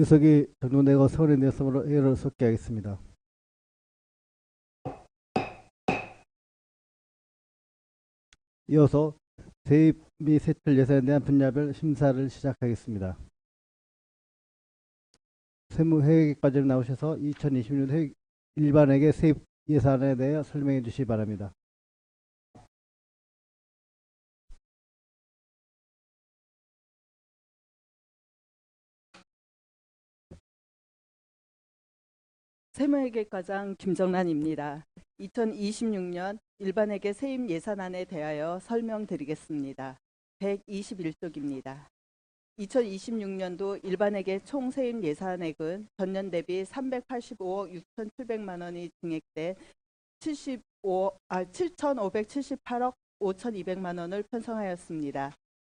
의석이 정돈되고 서울에 내성으로 회의를 속개하겠습니다. 이어서 세입 및 세출 예산에 대한 분야별 심사를 시작하겠습니다. 세무회계과장 나오셔서 2026년 일반회계 세입 예산에 대해 설명해 주시기 바랍니다. 세무회계과장 김정란입니다. 2026년 일반회계 세입 예산안에 대하여 설명드리겠습니다. 121쪽입니다. 2026년도 일반회계 총 세입 예산액은 전년 대비 385억 6,700만 원이 증액돼 7,578억 5,200만 원을 편성하였습니다.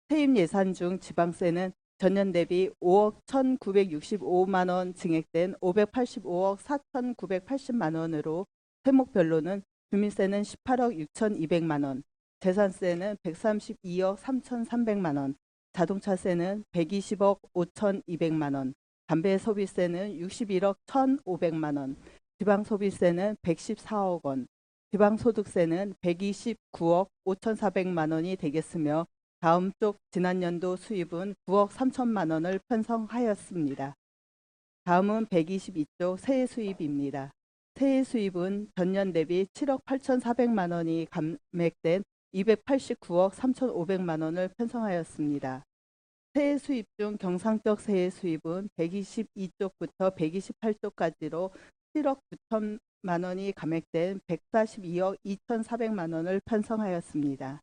세입 예산 중 지방세는 전년 대비 5억 1,965만 원 증액된 585억 4,980만 원으로 세목별로는 주민세는 18억 6,200만 원, 재산세는 132억 3,300만 원, 자동차세는 120억 5,200만 원, 담배소비세는 61억 1,500만 원, 지방소비세는 114억 원, 지방소득세는 129억 5,400만 원이 되겠으며 다음 쪽 지난년도 수입은 9억 3천만 원을 편성하였습니다. 다음은 122쪽 세액 수입입니다. 세액 수입은 전년 대비 7억 8,400만 원이 감액된 289억 3,500만 원을 편성하였습니다. 세액 수입 중 경상적 세액 수입은 122쪽부터 128쪽까지로 7억 9천만 원이 감액된 142억 2,400만 원을 편성하였습니다.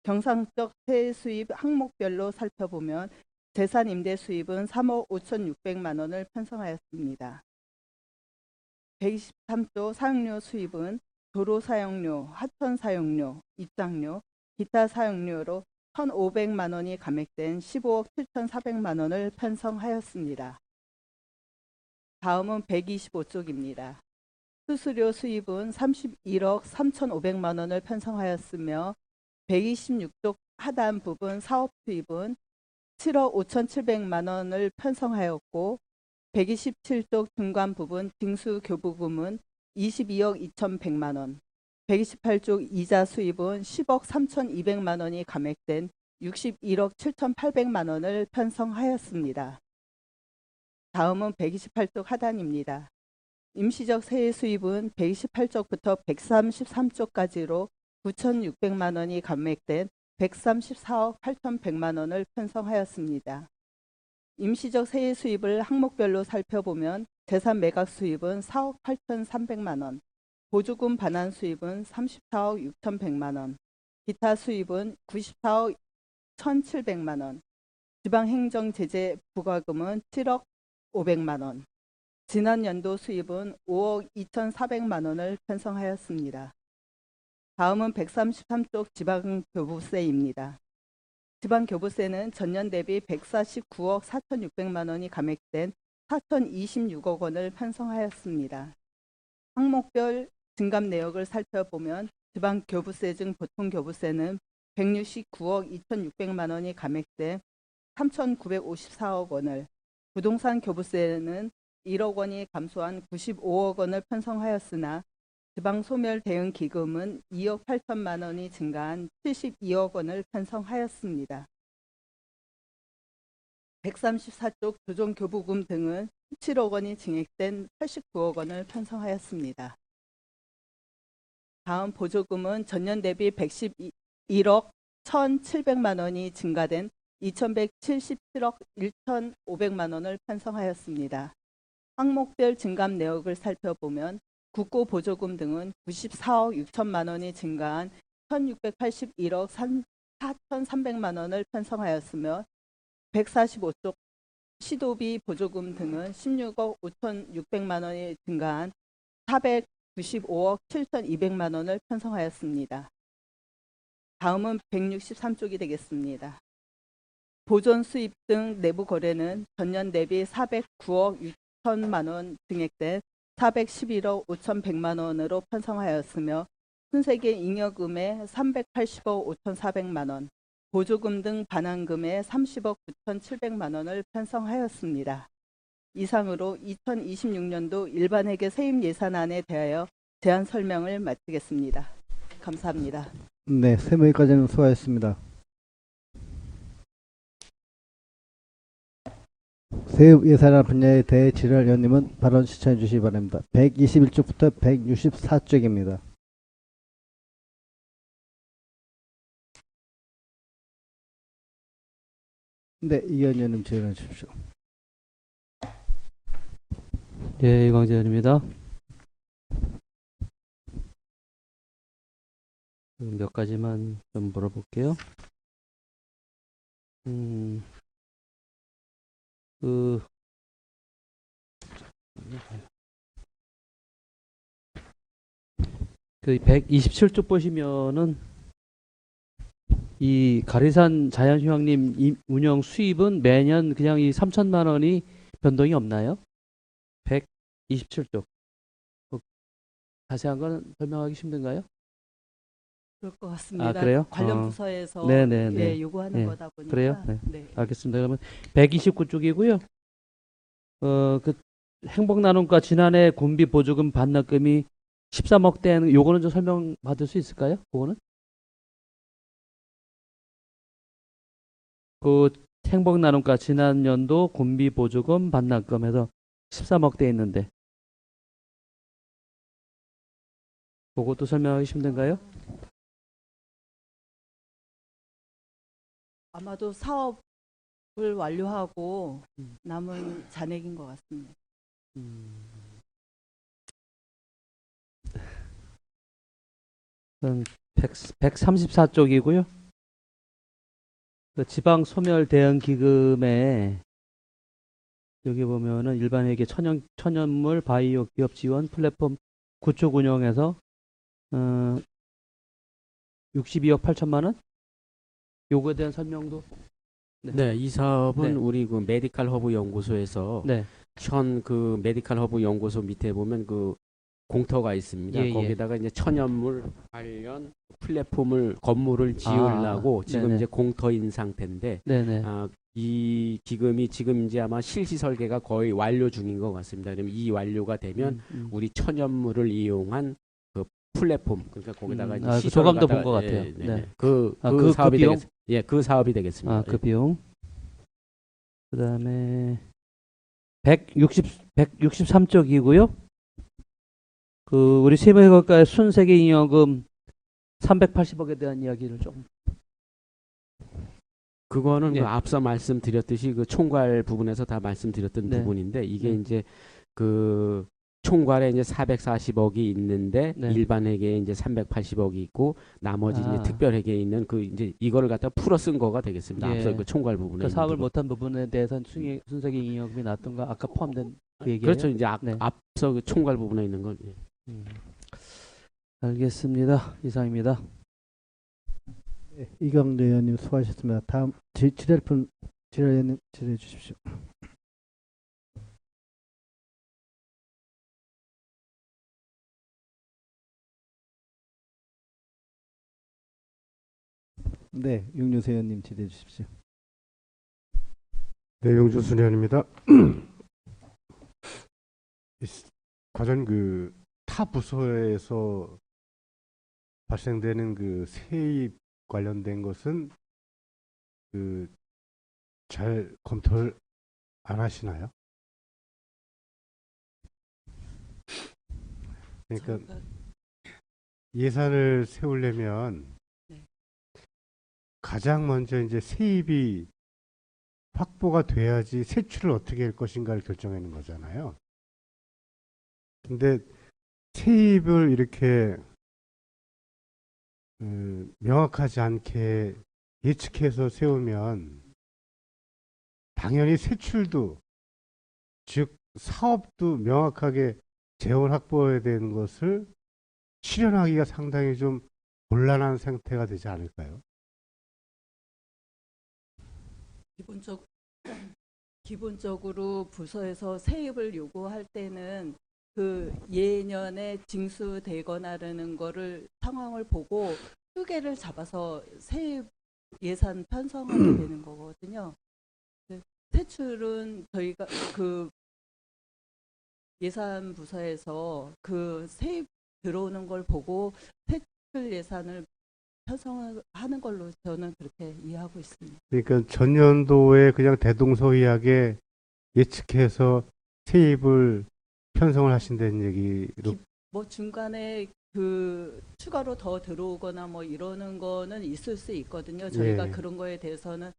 경상적 세액 수입 항목별로 살펴보면 재산 임대 수입은 3억 5,600만 원을 편성하였습니다. 123조 사용료 수입은 도로 사용료, 하천 사용료, 입장료, 기타 사용료로 1,500만 원이 감액된 15억 7,400만 원을 편성하였습니다. 다음은 125쪽입니다. 수수료 수입은 31억 3,500만 원을 편성하였으며 126쪽 하단 부분 사업 수입은 7억 5,700만 원을 편성하였고 127쪽 중간 부분 징수 교부금은 22억 2,100만 원, 128쪽 이자 수입은 10억 3,200만 원이 감액된 61억 7,800만 원을 편성하였습니다. 다음은 128쪽 하단입니다. 임시적 세액 수입은 128쪽부터 133쪽까지로 9,600만 원이 감액된 134억 8,100만 원을 편성하였습니다. 임시적 세액 수입을 항목별로 살펴보면 재산 매각 수입은 4억 8,300만 원, 보조금 반환 수입은 34억 6,100만 원, 기타 수입은 94억 1,700만 원, 지방행정제재 부과금은 7억 500만 원, 지난 연도 수입은 5억 2,400만 원을 편성하였습니다. 다음은 133쪽 지방교부세입니다. 지방교부세는 전년 대비 149억 4,600만 원이 감액된 4,026억 원을 편성하였습니다. 항목별 증감 내역을 살펴보면 지방교부세 중 보통교부세는 169억 2,600만 원이 감액된 3,954억 원을, 부동산 교부세는 1억 원이 감소한 95억 원을 편성하였으나 지방소멸 대응 기금은 2억 8천만 원이 증가한 72억 원을 편성하였습니다. 134쪽 조정교부금 등은 17억 원이 증액된 89억 원을 편성하였습니다. 다음 보조금은 전년 대비 111억 1,700만 원이 증가된 2,177억 1,500만 원을 편성하였습니다. 항목별 증감 내역을 살펴보면 국고 보조금 등은 94억 6천만 원이 증가한 1,681억 4,300만 원을 편성하였으며 145쪽 시도비 보조금 등은 16억 5,600만 원이 증가한 495억 7,200만 원을 편성하였습니다. 다음은 163쪽이 되겠습니다. 보존 수입 등 내부 거래는 전년 대비 409억 6천만 원 증액된 411억 5,100만 원으로 편성하였으며 순세계 잉여금의 380억 5,400만 원, 보조금 등 반환금의 30억 9,700만 원을 편성하였습니다. 이상으로 2026년도 일반회계 세입 예산안에 대하여 제안 설명을 마치겠습니다. 감사합니다. 네, 세무위과장님 수고하셨습니다. 세입 예산안 분야에 대해 질의할 의원님은 발언 시청해 주시기 바랍니다. 121쪽부터 164쪽입니다. 네, 이현 의원님 질의해 주십시오. 예, 이광재 의원입니다. 몇 가지만 좀 물어볼게요. 그, 그 127쪽 보시면은 이 가리산 자연휴양림 운영 수입은 매년 그냥 이 3천만 원이 변동이 없나요? 127쪽. 자세한 건 설명하기 힘든가요? 그럴 것 같습니다. 그래요? 관련 부서에서 네네네. 예, 요구하는 네. 거다 보니까. 그래요? 네. 네. 알겠습니다. 그러면 129쪽이고요. 그 행복나눔과 지난해 군비 보조금 반납금이 13억 대는 요거는 좀 설명 받을 수 있을까요? 그거는? 그 행복나눔과 지난 연도 군비 보조금 반납금에서 13억 대 있는데 그것도 설명하기 힘든가요? 아마도 사업을 완료하고 남은 잔액인 것 같습니다. 134쪽이고요. 그 지방 소멸 대응 기금에 여기 보면은 일반회계 천연물 바이오 기업 지원 플랫폼 구축 운영에서 62억 8천만 원? 요거에 대한 설명도. 네, 이 사업은 네. 우리 그 메디칼 허브 연구소에서 네. 현 그 메디칼 허브 연구소 밑에 보면 그 공터가 있습니다. 예, 예. 거기다가 이제 천연물 관련 플랫폼을 건물을 지으려고 지금 네네. 이제 공터인 상태인데 네네. 이 기금이 지금 이제 아마 실시 설계가 거의 완료 중인 것 같습니다. 그러면 이 완료가 되면 우리 천연물을 이용한 그 플랫폼 그러니까 거기다가 이제 그 시설을 조감도 본 갖다가- 것 같아요. 예, 네, 네. 네. 그 그 사업이 비용? 예, 그 사업이 되겠습니다. 그 비용. 그다음에 163쪽이고요. 그 우리 세무회계과의 순세계 잉여금 380억에 대한 이야기를 좀. 그거는 예. 그 앞서 말씀드렸듯이 그 총괄 부분에서 다 말씀드렸던 네. 부분인데 이게 네. 이제 그 총괄에 이제 440억이 있는데 네. 일반 회계에 이제 380억이 있고 나머지 이제 아. 특별 회계에 있는 그 이제 이거를 갖다 풀어 쓴 거가 되겠습니다. 예. 앞서 그 총괄 부분에 그 있는 사업을 부분. 못한 부분에 대해서는 순세계 잉여금이 나왔던가 아까 포함된 그 얘기예요. 그렇죠. 이제 네. 앞서 그 총괄 부분에 있는 건 예. 알겠습니다. 이상입니다. 네, 이광재 의원님 수고하셨습니다. 다음 질의할 분 질의 의원님 질의해 주십시오. 네, 윤유세 의원님 질의해 주십시오. 네, 용준순 의원입니다. 과연 그 타 부서에서 발생되는 그 세입 관련된 것은 그 잘 검토를 안 하시나요? 그러니까 예산을 세우려면 네. 가장 먼저 이제 세입이 확보가 돼야지 세출을 어떻게 할 것인가를 결정하는 거잖아요. 근데 세입을 이렇게 명확하지 않게 예측해서 세우면 당연히 세출도 즉 사업도 명확하게 재원 확보해야 되는 것을 실현하기가 상당히 좀 곤란한 상태가 되지 않을까요? 기본적으로 부서에서 세입을 요구할 때는 그 예년에 징수되거나라는 거를 상황을 보고 휴게를 잡아서 세입 예산 편성하게 되는 거거든요. 세출은 저희가 그 예산 부서에서 그 세입 들어오는 걸 보고 세출 예산을 편성하는 걸로 저는 그렇게 이해하고 있습니다. 그러니까 전년도에 그냥 대동소이하게 예측해서 세입을 편성을 하신다는 얘기로. 뭐 중간에 그 추가로 더 들어오거나 뭐 이러는 거는 있을 수 있거든요. 저희가 예. 그런 거에 대해서는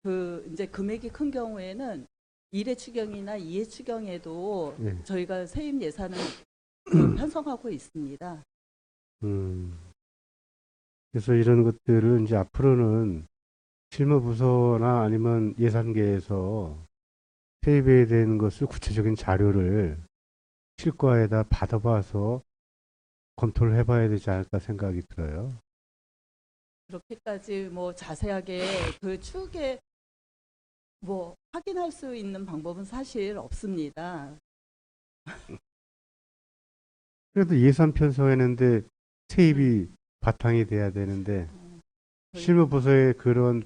그 이제 금액이 큰 경우에는 1회 추경이나 2회 추경에도 예. 저희가 세입 예산을 그 편성하고 있습니다. 그래서 이런 것들을 이제 앞으로는 실무부서나 아니면 예산계에서 세입에 대한 것을 구체적인 자료를 실과에다 받아봐서 검토를 해봐야 되지 않을까 생각이 들어요. 그렇게까지 뭐 자세하게 그 추후에 뭐 확인할 수 있는 방법은 사실 없습니다. 그래도 예산 편성했는데 세입이 바탕이 돼야 되는데 저희 실무부서에 그런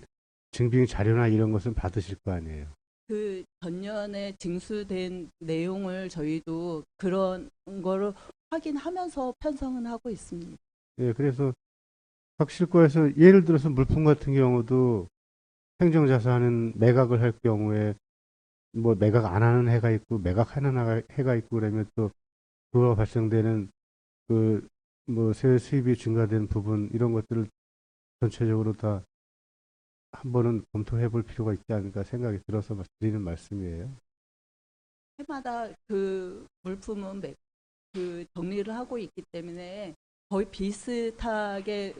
증빙 자료나 이런 것은 받으실 거 아니에요. 그 전년에 징수된 내용을 저희도 그런 거를 확인하면서 편성은 하고 있습니다. 예, 그래서 각 실과에서 예를 들어서 물품 같은 경우도 행정자산은 매각을 할 경우에 뭐 매각 안 하는 해가 있고 매각하는 해가 있고 그러면 또 그거 발생되는 그 뭐 세외 수입이 증가된 부분 이런 것들을 전체적으로 다 한 번은 검토해 볼 필요가 있지 않을까 생각이 들어서 드리는 말씀이에요. 해마다 그 물품은 그 정리를 하고 있기 때문에 거의 비슷하게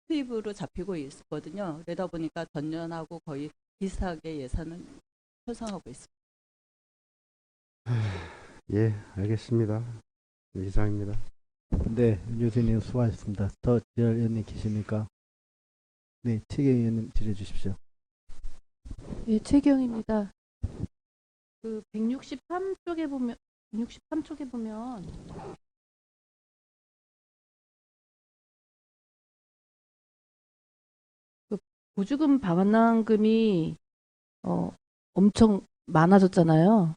수입으로 잡히고 있거든요. 그러다 보니까 전년하고 거의 비슷하게 예산을 편성하고 있습니다. 예, 알겠습니다. 이상입니다. 네, 교수님 수고하셨습니다. 더 지열 의원님 계십니까? 네, 최경 의원님 질의해 주십시오. 예, 최경입니다. 그 163쪽에 보면 163쪽에 보면 그 보조금 반환금이 엄청 많아졌잖아요.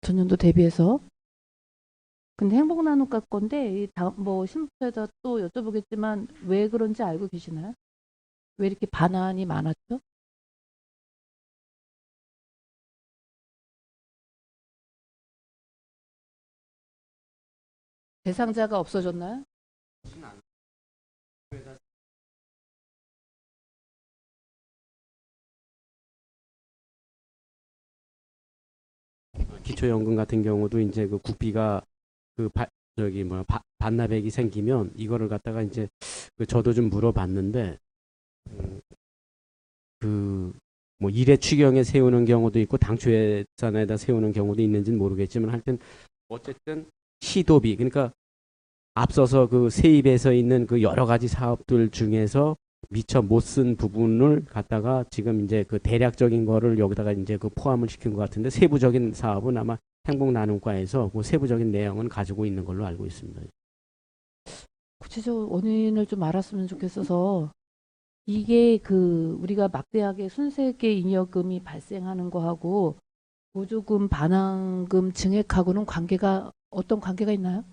전년도 대비해서. 근데 행복나눔과 건데 이 다음 뭐 신부에다 또 여쭤보겠지만 왜 그런지 알고 계시나요? 왜 이렇게 반환이 많았죠? 대상자가 없어졌나요? 기초연금 같은 경우도 이제 그 국비가 그 저기 뭐야 반납액이 생기면 이거를 갖다가 이제 그 저도 좀 물어봤는데 그 뭐 일회 추경에 세우는 경우도 있고 당초 예산에다 세우는 경우도 있는지는 모르겠지만 하여튼 어쨌든 시도비 그러니까 앞서서 그 세입에서 있는 그 여러 가지 사업들 중에서 미처 못 쓴 부분을 갖다가 지금 이제 그 대략적인 거를 여기다가 이제 그 포함을 시킨 것 같은데 세부적인 사업은 아마 행복나눔과에서 그 세부적인 내용은 가지고 있는 걸로 알고 있습니다. 구체적 원인을 좀 알았으면 좋겠어서 이게 그 우리가 막대하게 순세계 잉여금이 발생하는 거하고 보조금 반환금 증액하고는 어떤 관계가 있나요?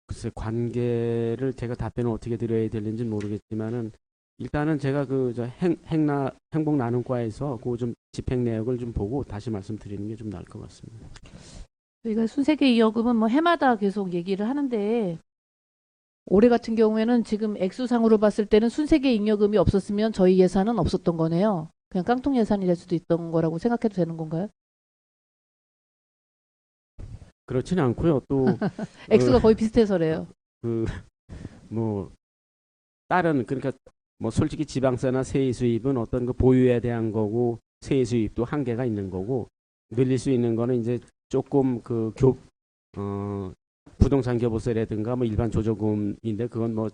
글쎄 관계를 제가 답변을 어떻게 드려야 되는지 모르겠지만은 일단은 제가 그 저 행복나눔과에서 그 좀 집행 내역을 좀 보고 다시 말씀드리는 게 좀 나을 것 같습니다. 저희가 순세계 잉여금은 뭐 해마다 계속 얘기를 하는데 올해 같은 경우에는 지금 액수상으로 봤을 때는 순세계 잉여금이 없었으면 저희 예산은 없었던 거네요. 그냥 깡통 예산이 될 수도 있던 거라고 생각해도 되는 건가요? 그렇지는 않고요. 또 액수가 거의 비슷해서래요. 그 뭐 다른 그러니까 뭐 솔직히 지방세나 세의 수입은 어떤 그 보유에 대한 거고 세의 수입도 한계가 있는 거고 늘릴 수 있는 거는 이제 조금 그 부동산 교부세라든가 뭐 일반 조조금인데 그건 뭐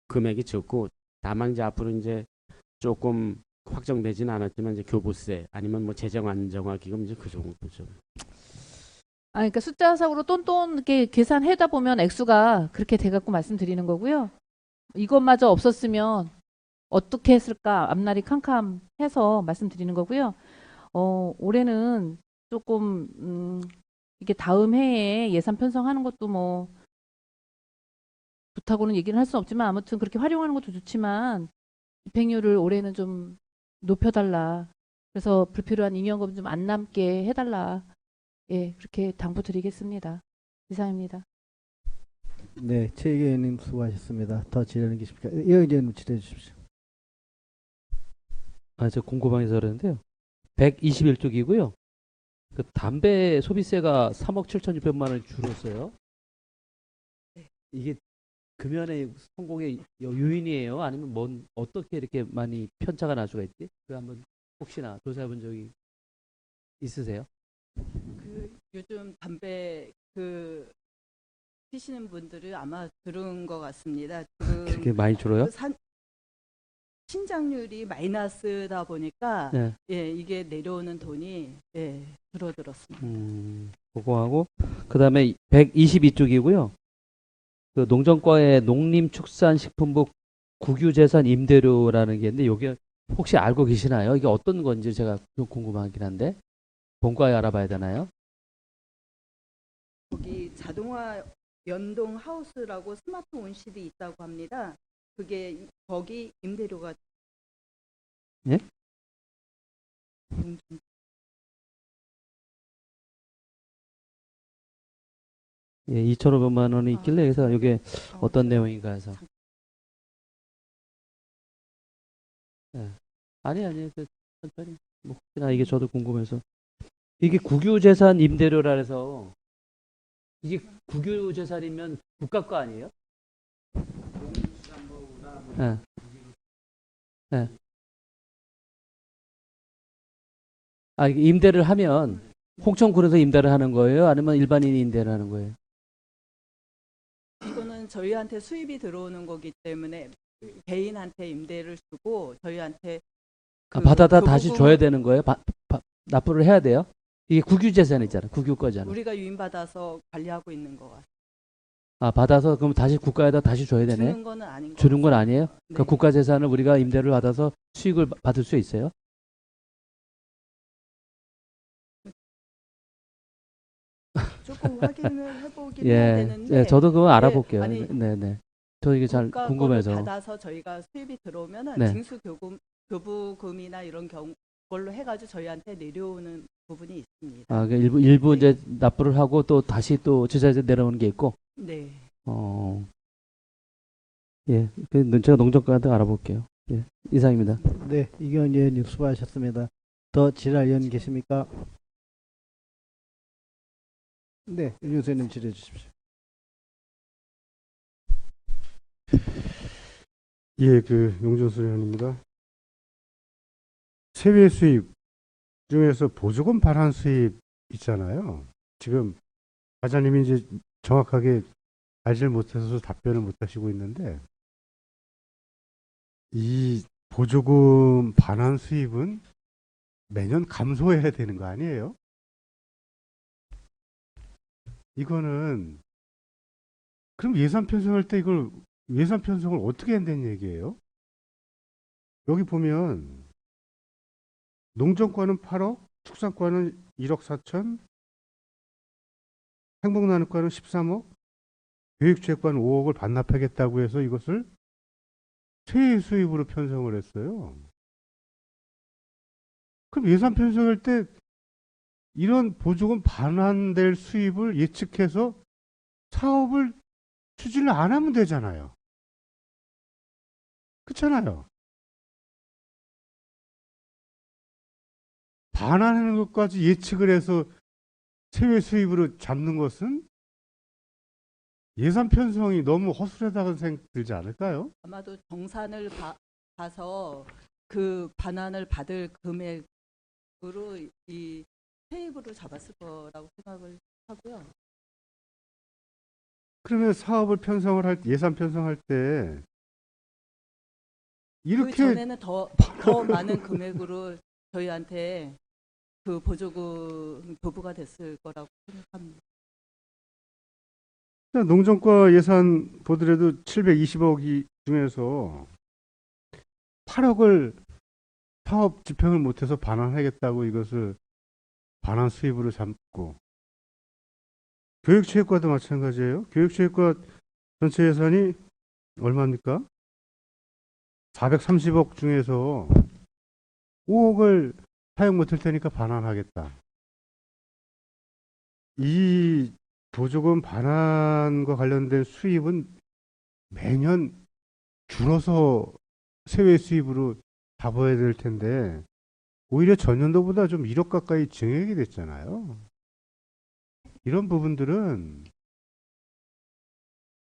금액이 적고 다만 이제 앞으로 이제 조금 확정되지는 않았지만 이제 교부세 아니면 뭐 재정 안정화 기금 이제 그 정도죠. 그러니까 숫자상으로 똔똔 이렇게 계산하다 보면 액수가 그렇게 돼갖고 말씀드리는 거고요. 이것마저 없었으면 어떻게 했을까 앞날이 캄캄해서 말씀드리는 거고요. 올해는 조금 이게 다음 해에 예산 편성하는 것도 뭐 좋다고는 얘기를 할 수 없지만 아무튼 그렇게 활용하는 것도 좋지만 집행률을 올해는 좀 높여달라. 그래서 불필요한 잉여금 좀 안 남게 해달라. 예, 그렇게 당부드리겠습니다. 이상입니다. 네, 최 의원님 수고하셨습니다. 더 질의는 계십니까? 이 의원님 질의해 주십시오. 저 궁금해서 그러는데요. 121쪽이고요. 그 담배 소비세가 3억 7,600만 원이 줄었어요. 이게 금연의 성공의 요인이에요? 아니면 어떻게 이렇게 많이 편차가 날 수가 있지? 그 한번 혹시나 조사해 본 적이 있으세요? 요즘 담배 피시는 분들은 아마 들은 것 같습니다. 그렇게 많이 줄어요? 신장률이 마이너스다 보니까 네. 예, 이게 내려오는 돈이 줄어들었습니다. 그거 하고 그다음에 122쪽이고요. 그 농정과의 농림축산식품부 국유재산 임대료라는 게 있는데 이게 혹시 알고 계시나요? 이게 어떤 건지 제가 좀 궁금하긴 한데 본과에 알아봐야 되나요? 거기 자동화 연동 하우스라고 스마트 온실이 있다고 합니다. 그게 거기 임대료가 예? 예, 2,500만 원이 있길래 그래서 이게 어떤 내용인가 해서. 예. 아니, 천천히. 뭐, 혹시나 이게 저도 궁금해서. 이게 국유재산 임대료라 해서, 이게 국유재산이면 국가 거 아니에요? 예. 예. 이게 임대를 하면, 홍천군에서 임대를 하는 거예요? 아니면 일반인이 임대를 하는 거예요? 이거는 저희한테 수입이 들어오는 거기 때문에 개인한테 임대를 주고 저희한테 받아다 다시 줘야 되는 거예요? 납부를 해야 돼요? 이게 국유재산이잖아. 국유 거잖아. 우리가 유인받아서 관리하고 있는 거 같아요. 받아서 그럼 다시 국가에다 다시 줘야 되네? 주는 거는 아닌 거 주는 건 아니에요? 네. 그 국가 재산을 우리가 임대를 받아서 수익을 받을 수 있어요? 조금 확인을 해보긴 해야 되는데 저도 그거 알아볼게요. 아니, 네네. 저 이게 잘 국가 궁금해서. 거를 받아서 저희가 수입이 들어오면은 네. 교부금이나 이런 걸로 해가지고 저희한테 내려오는 부분이 있습니다. 그 일부 네. 이제 납부를 하고 또 다시 또 지자체 내려오는 게 있고. 네. 예, 제가 농정과한테 알아볼게요. 예, 이상입니다. 네, 이경원 의원님 수고하셨습니다. 더 질의할 의원 계십니까? 네, 윤영수 의원님 질의해 주십시오. 예, 용준수 의원입니다. 세외 수입 중에서 보조금 반환 수입 있잖아요. 지금 과장님이 이제 정확하게 알질 못해서 답변을 못 하시고 있는데, 이 보조금 반환 수입은 매년 감소해야 되는 거 아니에요? 이거는 그럼 예산 편성할 때 이걸 예산 편성을 어떻게 한다는 얘기예요? 여기 보면 농정과는 8억, 축산과는 1억 4천, 행복나눔과는 13억, 교육체육과는 5억을 반납하겠다고 해서 이것을 세외 수입으로 편성을 했어요. 그럼 예산 편성할 때 이런 보조금 반환될 수입을 예측해서 사업을 추진을 안 하면 되잖아요. 그렇잖아요. 반환하는 것까지 예측을 해서 세외 수입으로 잡는 것은 예산 편성이 너무 허술하다는 생각 들지 않을까요? 아마도 정산을 봐서 그 반환을 받을 금액으로 이 세입으로 잡았을 거라고 생각을 하고요. 그러면 사업을 편성을 할 예산 편성할 때 그 이렇게 전에는 더 많은 금액으로 저희한테 그 보조금 교부가 됐을 거라고 생각합니다. 농정과 예산 보더라도 720억이 중에서 8억을 사업 집행을 못해서 반환하겠다고 이것을 반환 수입으로 잡고, 교육체육과도 마찬가지예요. 교육체육과 전체 예산이 얼마입니까? 430억 중에서 5억을 사용 못할 테니까 반환하겠다. 이 보조금 반환과 관련된 수입은 매년 줄어서 세외 수입으로 잡아야 될 텐데 오히려 전년도보다 좀 1억 가까이 증액이 됐잖아요. 이런 부분들은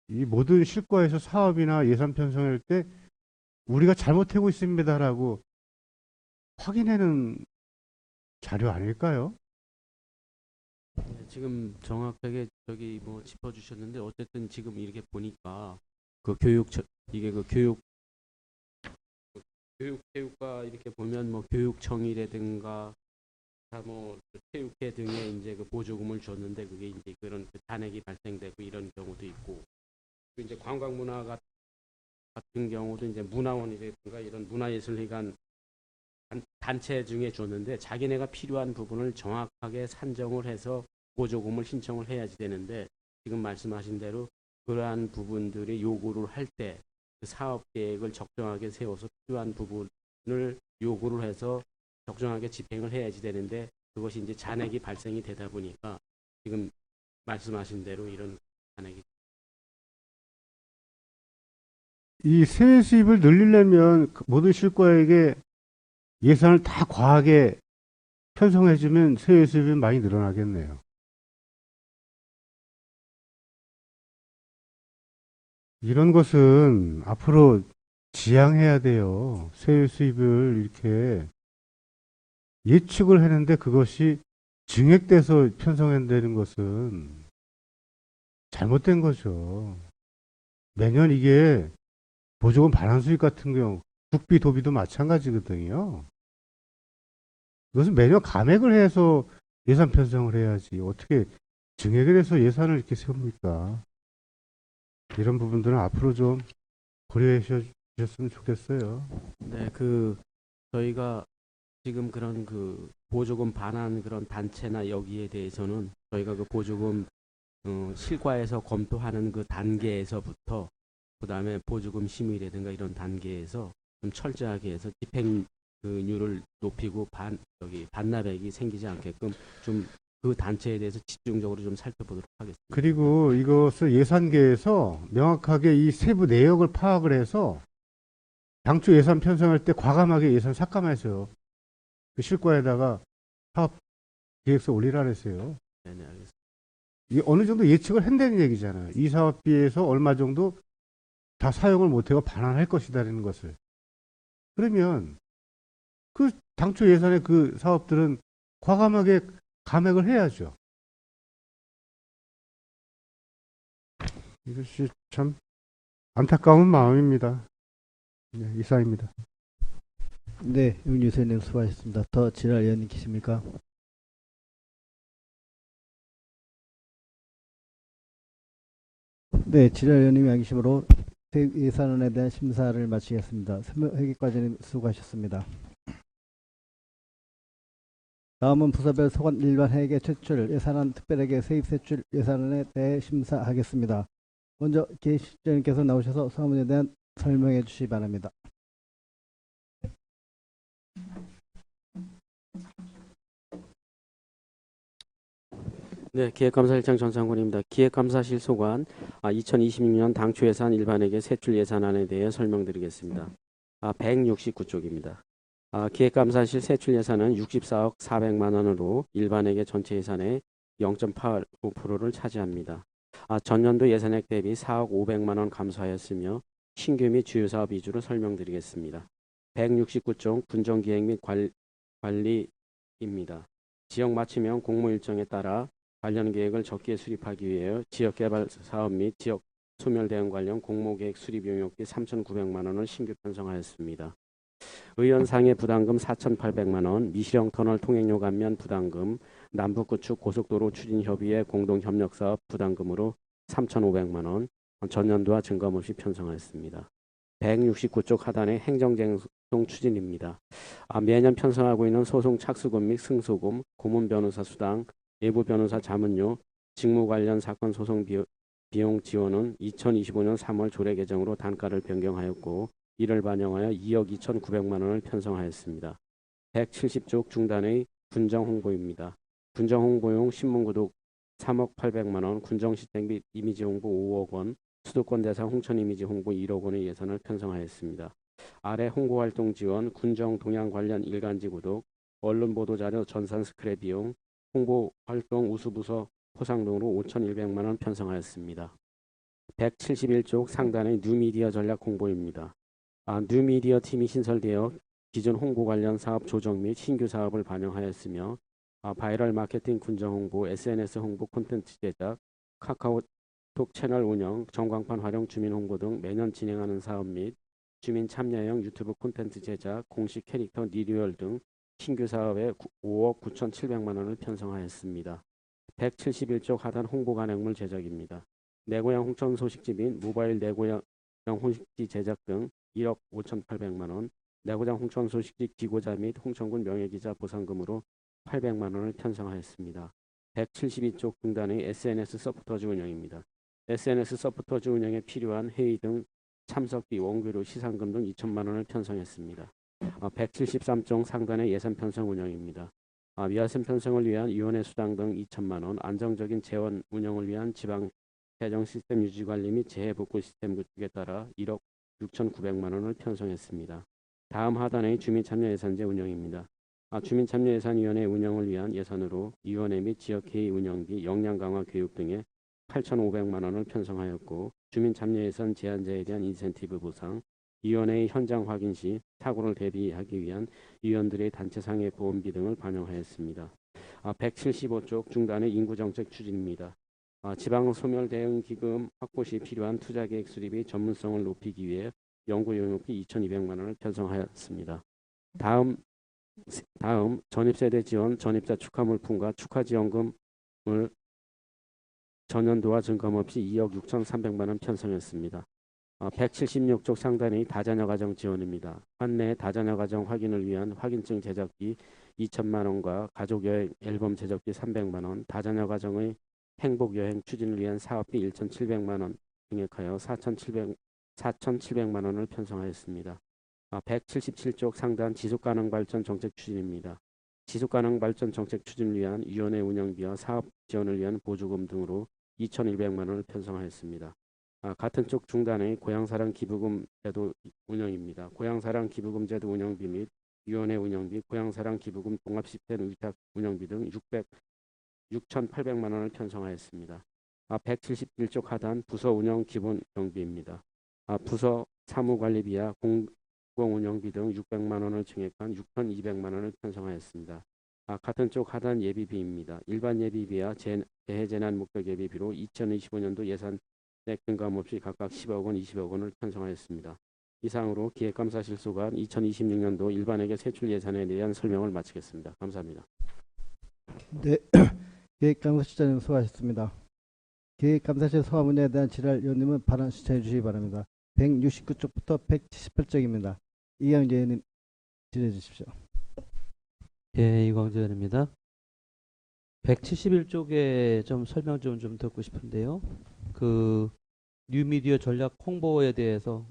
이 모든 실과에서 사업이나 예산 편성할 때 우리가 잘못하고 있습니다라고 확인하는 자료 아닐까요? 네, 지금 정확하게 저기 뭐 짚어주셨는데 어쨌든 지금 이렇게 보니까 그 이게 그 교육체육과 이렇게 보면 뭐 교육청이라든가 뭐 체육회 등에 이제 그 보조금을 줬는데 그게 이제 그런 그 잔액이 발생되고 이런 경우도 있고, 또 이제 관광문화 같은 경우도 이제 문화원이라든가 이런 문화예술기관 단체 중에 줬는데 자기네가 필요한 부분을 정확하게 산정을 해서 보조금을 신청을 해야지 되는데, 지금 말씀하신 대로 그러한 부분들이 요구를 할 때 그 사업 계획을 적정하게 세워서 필요한 부분을 요구를 해서 적정하게 집행을 해야지 되는데 그것이 이제 잔액이 발생이 되다 보니까 지금 말씀하신 대로 이런 잔액이. 이 세외 수입을 늘리려면 모든 실과에게 예산을 다 과하게 편성해주면 세외 수입이 많이 늘어나겠네요. 이런 것은 앞으로 지양해야 돼요. 세외 수입을 이렇게 예측을 했는데 그것이 증액돼서 편성한다는 것은 잘못된 거죠. 매년 이게 보조금 반환 수입 같은 경우 국비 도비도 마찬가지거든요. 이것은 매년 감액을 해서 예산 편성을 해야지 어떻게 증액을 해서 예산을 이렇게 세웁니까? 이런 부분들은 앞으로 좀 고려해 주셨으면 좋겠어요. 네, 저희가 지금 그런 그 보조금 반환 그런 단체나 여기에 대해서는 저희가 그 보조금 실과에서 검토하는 그 단계에서부터 그다음에 보조금 심의라든가 이런 단계에서 좀 철저하게 해서 집행률을 높이고 반납액이 생기지 않게끔 좀 그 단체에 대해서 집중적으로 좀 살펴보도록 하겠습니다. 그리고 이것을 예산계에서 명확하게 이 세부 내역을 파악을 해서 당초 예산 편성할 때 과감하게 예산 삭감해서요. 그 실과에다가 사업 계획서 올리라 그랬어요. 네네, 알겠습니다. 이게 어느 정도 예측을 한다는 얘기잖아요. 이 사업비에서 얼마 정도 다 사용을 못하고 반환할 것이다라는 것을. 그러면 그 당초 예산의 그 사업들은 과감하게 감액을 해야죠. 이것이 참 안타까운 마음입니다. 네, 이상입니다. 네, 윤유선님 수고하셨습니다. 더 질의할 의원님 계십니까? 네, 질의할 의원님이 안 계시므로 예산안에 대한 심사를 마치겠습니다. 회계과장님 수고하셨습니다. 다음은 부서별 소관 일반 회계 제출 예산안 특별회계 세입 세출 예산안에 대해 심사하겠습니다. 먼저 계시장님께서 나오셔서 사무에 대한 설명해 주시기 바랍니다. 네, 기획감사실장 전상권입니다. 기획감사실 소관 2026년 당초 예산 일반회계 세출 예산안에 대해 설명드리겠습니다. 169쪽입니다. 기획감사실 세출 예산은 64억 400만 원으로 일반회계 전체 예산의 0.85%를 차지합니다. 전년도 예산액 대비 4억 500만 원 감소하였으며 신규 및 주요 사업 위주로 설명드리겠습니다. 169쪽 군정기획 및 관리입니다. 지역 맞춤형 공모 일정에 따라 관련 계획을 적기에 수립하기 위해 지역개발 사업 및 지역 소멸 대응 관련 공모계획 수립 용역비 3,900만 원을 신규 편성하였습니다. 의원상해 부담금 4,800만 원, 미시령 터널 통행료 감면 부담금, 남북구축 고속도로 추진협의회 공동협력사업 부담금으로 3,500만 원, 전년도와 증감없이 편성하였습니다. 169쪽 하단의 행정쟁송 추진입니다. 매년 편성하고 있는 소송 착수금 및 승소금, 고문 변호사 수당, 외부 변호사 자문료, 직무 관련 사건 소송 비용 지원은 2025년 3월 조례 개정으로 단가를 변경하였고 이를 반영하여 2억 2,900만 원을 편성하였습니다. 170쪽 중단의 군정 홍보입니다. 군정 홍보용 신문 구독 3억 800만 원, 군정 시책 및 이미지 홍보 5억 원, 수도권 대상 홍천 이미지 홍보 1억 원의 예산을 편성하였습니다. 아래 홍보 활동 지원, 군정 동향 관련 일간지 구독, 언론 보도 자료 전산 스크랩 비용, 홍보 활동 우수부서 포상 등으로 5,100만 원 편성하였습니다. 171쪽 상단의 뉴미디어 전략 홍보입니다. 뉴미디어 팀이 신설되어 기존 홍보 관련 사업 조정 및 신규 사업을 반영하였으며 바이럴 마케팅 군정 홍보, SNS 홍보 콘텐츠 제작, 카카오톡 채널 운영, 전광판 활용 주민 홍보 등 매년 진행하는 사업 및 주민 참여형 유튜브 콘텐츠 제작, 공식 캐릭터 리뉴얼 등 신규 사업에 5억 9,700만 원을 편성하였습니다. 171쪽 하단 홍보 간행물 제작입니다. 내고향 홍천 소식지 및 모바일 내고향 홍식지 제작 등 1억 5,800만 원, 내고장 홍천 소식지 기고자 및 홍천군 명예기자 보상금으로 800만 원을 편성하였습니다. 172쪽 중단의 SNS 서포터즈 운영입니다. SNS 서포터즈 운영에 필요한 회의 등 참석비, 원고료, 시상금 등 2천만 원을 편성했습니다. 173쪽 상단의 예산 편성 운영입니다. 예산 편성을 위한 위원회 수당 등 2천만 원, 안정적인 재원 운영을 위한 지방 재정 시스템 유지 관리 및 재해 복구 시스템 구축에 따라 1억 6,900만 원을 편성했습니다. 다음 하단의 주민참여예산제 운영입니다. 주민참여예산위원회 운영을 위한 예산으로 위원회 및 지역회의 운영비, 역량 강화 교육 등에 8,500만 원을 편성하였고 주민참여예산 제한자에 대한 인센티브 보상, 위원회의 현장 확인 시 사고를 대비하기 위한 위원들의 단체상해 보험비 등을 반영하였습니다. 175쪽 중단의 인구정책 추진입니다. 지방소멸대응기금 확보 시 필요한 투자계획 수립의 전문성을 높이기 위해 연구용역비 2,200만 원을 편성하였습니다. 다음 전입세대 지원, 전입자 축하물품과 축하지원금을 전년도와 증감 없이 2억 6,300만 원 편성했습니다. 176쪽 상단의 다자녀 가정 지원입니다. 환내 다자녀 가정 확인을 위한 확인증 제작비 2천만 원과 가족여행 앨범 제작비 300만 원, 다자녀 가정의 행복여행 추진을 위한 사업비 1,700만 원 증액하여 4,700만 원을 편성하였습니다. 177쪽 상단 지속가능발전 정책 추진입니다. 지속가능발전 정책 추진을 위한 위원회 운영비와 사업 지원을 위한 보조금 등으로 2,100만 원을 편성하였습니다. 같은 쪽 중단의 고향사랑 기부금 제도 운영입니다. 고향사랑 기부금 제도 운영비 및 위원회 운영비, 고향사랑 기부금 종합시스템 위탁 운영비 등 6,800만 원을 편성하였습니다. 171쪽 하단 부서 운영 기본 경비입니다. 부서 사무관리비와 공공운영비 등 600만 원을 증액한 6,200만 원을 편성하였습니다. 같은 쪽 하단 예비비입니다. 일반 예비비와 재해재난 목적 예비비로 2025년도 예산 증감 없이 각각 10억 원, 20억 원을 편성하였습니다. 이상으로 기획감사실소관 2026년도 일반회계 세출 예산에 대한 설명을 마치겠습니다. 감사합니다. 네, 기획감사실장님 수고하셨습니다. 기획감사실 소화문에 대한 질의할 의원님은 발언 시청해 주시기 바랍니다. 169쪽부터 178쪽입니다. 이광재 의원님 질의해 주십시오. 예, 이광재 의원입니다. 171쪽에 좀 설명 좀 듣고 싶은데요. 그 뉴미디어 전략 홍보에 대해서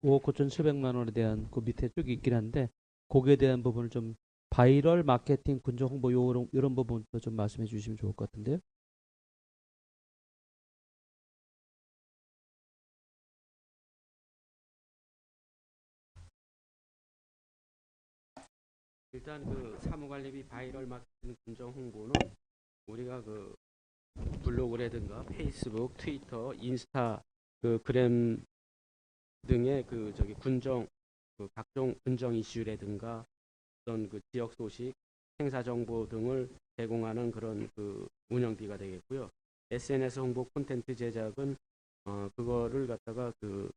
5억 9,700만 원에 대한 그 밑에 쪽이 있긴 한데 거기에 대한 부분을 좀 바이럴 마케팅 군정 홍보 이런 부분도 좀 말씀해 주시면 좋을 것 같은데요. 일단 그 사무관리비 바이럴 마케팅 군정 홍보는 우리가 그 블로그라든가 페이스북, 트위터, 인스타, 그 그램 등의 그 군정 그 각종 군정 이슈라든가 어떤 그 지역 소식, 행사 정보 등을 제공하는 그런 그 운영비가 되겠고요. SNS 홍보 콘텐츠 제작은 그거를 갖다가 그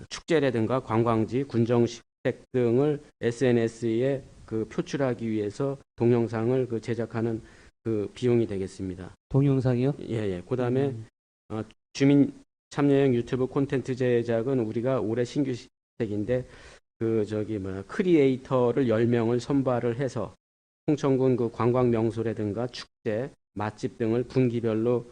축제라든가 관광지, 군정식택 등을 SNS에 그 표출하기 위해서 동영상을 그 제작하는 그 비용이 되겠습니다. 동영상이요? 예. 그다음에 주민 참여형 유튜브 콘텐츠 제작은 우리가 올해 신규 시책인데 크리에이터를 10명을 선발을 해서 홍천군 그 관광 명소라든가 축제, 맛집 등을 분기별로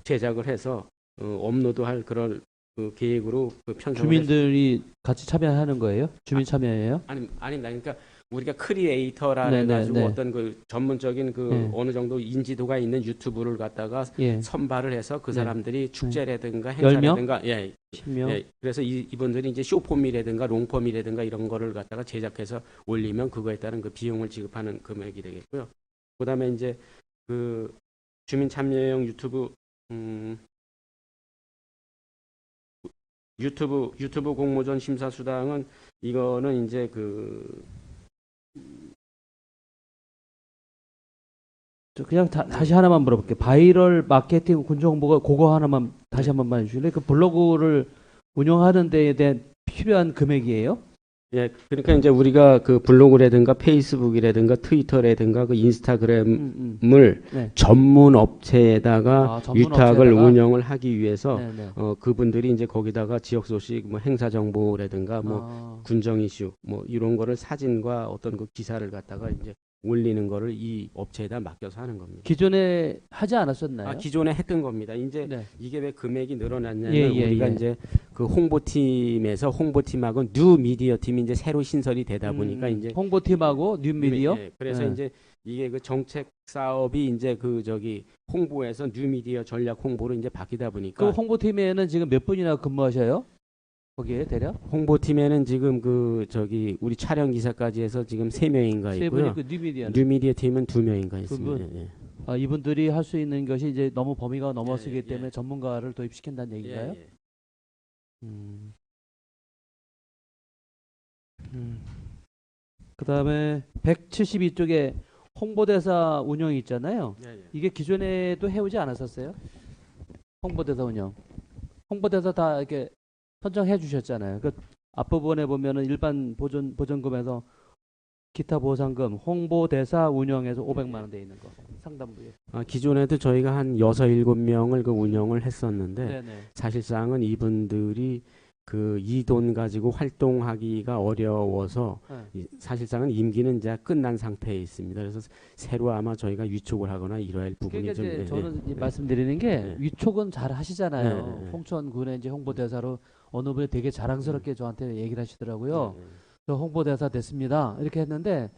제작을 해서 업로드할 그런 그 계획으로 편성을 주민들이 같이 참여하는 거예요? 주민 참여예요? 아닙니다. 그러니까 우리가 크리에이터라 네, 네, 해가지고 네. 어떤 그 전문적인 네. 어느 정도 인지도가 있는 유튜브를 갖다가 예. 선발을 해서 그 네. 사람들이 축제라든가 10명? 행사라든가 10명? 예, 그래서 이분들이 이제 쇼폼이라든가 롱폼이라든가 이런 거를 갖다가 제작해서 올리면 그거에 따른 그 비용을 지급하는 금액이 되겠고요. 그다음에 이제 그 주민 참여형 유튜브 공모전 심사 수당은 이거는 이제 저 그냥 다시 하나만 물어볼게요. 바이럴 마케팅 군정 홍보가 그거 하나만 다시 한 번만 해주실래요? 그 블로그를 운영하는 데에 대한 필요한 금액이에요? 예, 그러니까 이제 우리가 그 블로그라든가 페이스북이라든가 트위터라든가 그 인스타그램을 네. 전문 업체에다가 전문 위탁을 업체에다가? 운영을 하기 위해서 네네. 그분들이 이제 거기다가 지역 소식, 뭐 행사 정보라든가 뭐 군정 이슈 뭐 이런 거를 사진과 어떤 그 기사를 갖다가 이제 올리는 거를 이 업체에다 맡겨서 하는 겁니다. 기존에 하지 않았었나요? 기존에 했던 겁니다. 이제 네. 이게 왜 금액이 늘어났냐면 예, 우리가 예. 이제 그 홍보팀에서 홍보팀하고 뉴 미디어 팀이 이제 새로 신설이 되다 보니까 이제 홍보팀하고 뉴미디어? 예, 그래서 네. 이제 이게 그 정책 사업이 이제 홍보에서 뉴미디어 전략 홍보로 이제 바뀌다 보니까 그 홍보팀에는 지금 몇 분이나 근무하셔요? 거기에 대략? 홍보팀에는 지금 우리 촬영 기사까지 해서 지금 3명인가 세 있고요. 분이 그 뉴미디어는? 뉴미디어 팀은 2명인가 두 있습니다. 분? 예. 이분들이 할 수 있는 것이 이제 너무 범위가 넘어서기 예. 때문에 전문가를 도입시킨다는 얘기인가요? 예. 그 다음에 172쪽에 홍보대사 운영이 있잖아요. 예. 이게 기존에도 해오지 않았었어요? 홍보대사 운영. 홍보대사 다 이렇게 선정해 주셨잖아요. 그 앞부분에 보면은 일반 보전금에서 기타 보상금, 홍보대사 운영에서 500만 원 돼 있는 거. 상단부에. 기존에도 저희가 한 6, 7명을 그 운영을 했었는데 네네. 사실상은 이분들이 이 돈 가지고 활동하기가 어려워서 네. 사실상은 임기는 이제 끝난 상태에 있습니다. 그래서 새로 아마 저희가 위촉을 하거나 이러야 할 부분이 그러니까 좀 이제 예, 저는 예. 말씀드리는 게 네. 위촉은 잘 하시잖아요. 네. 홍천군의 이제 홍보대사로 어느 분이 되게 자랑스럽게 저한테 얘기를 하시더라고요. 저 홍보대사 됐습니다. 이렇게 했는데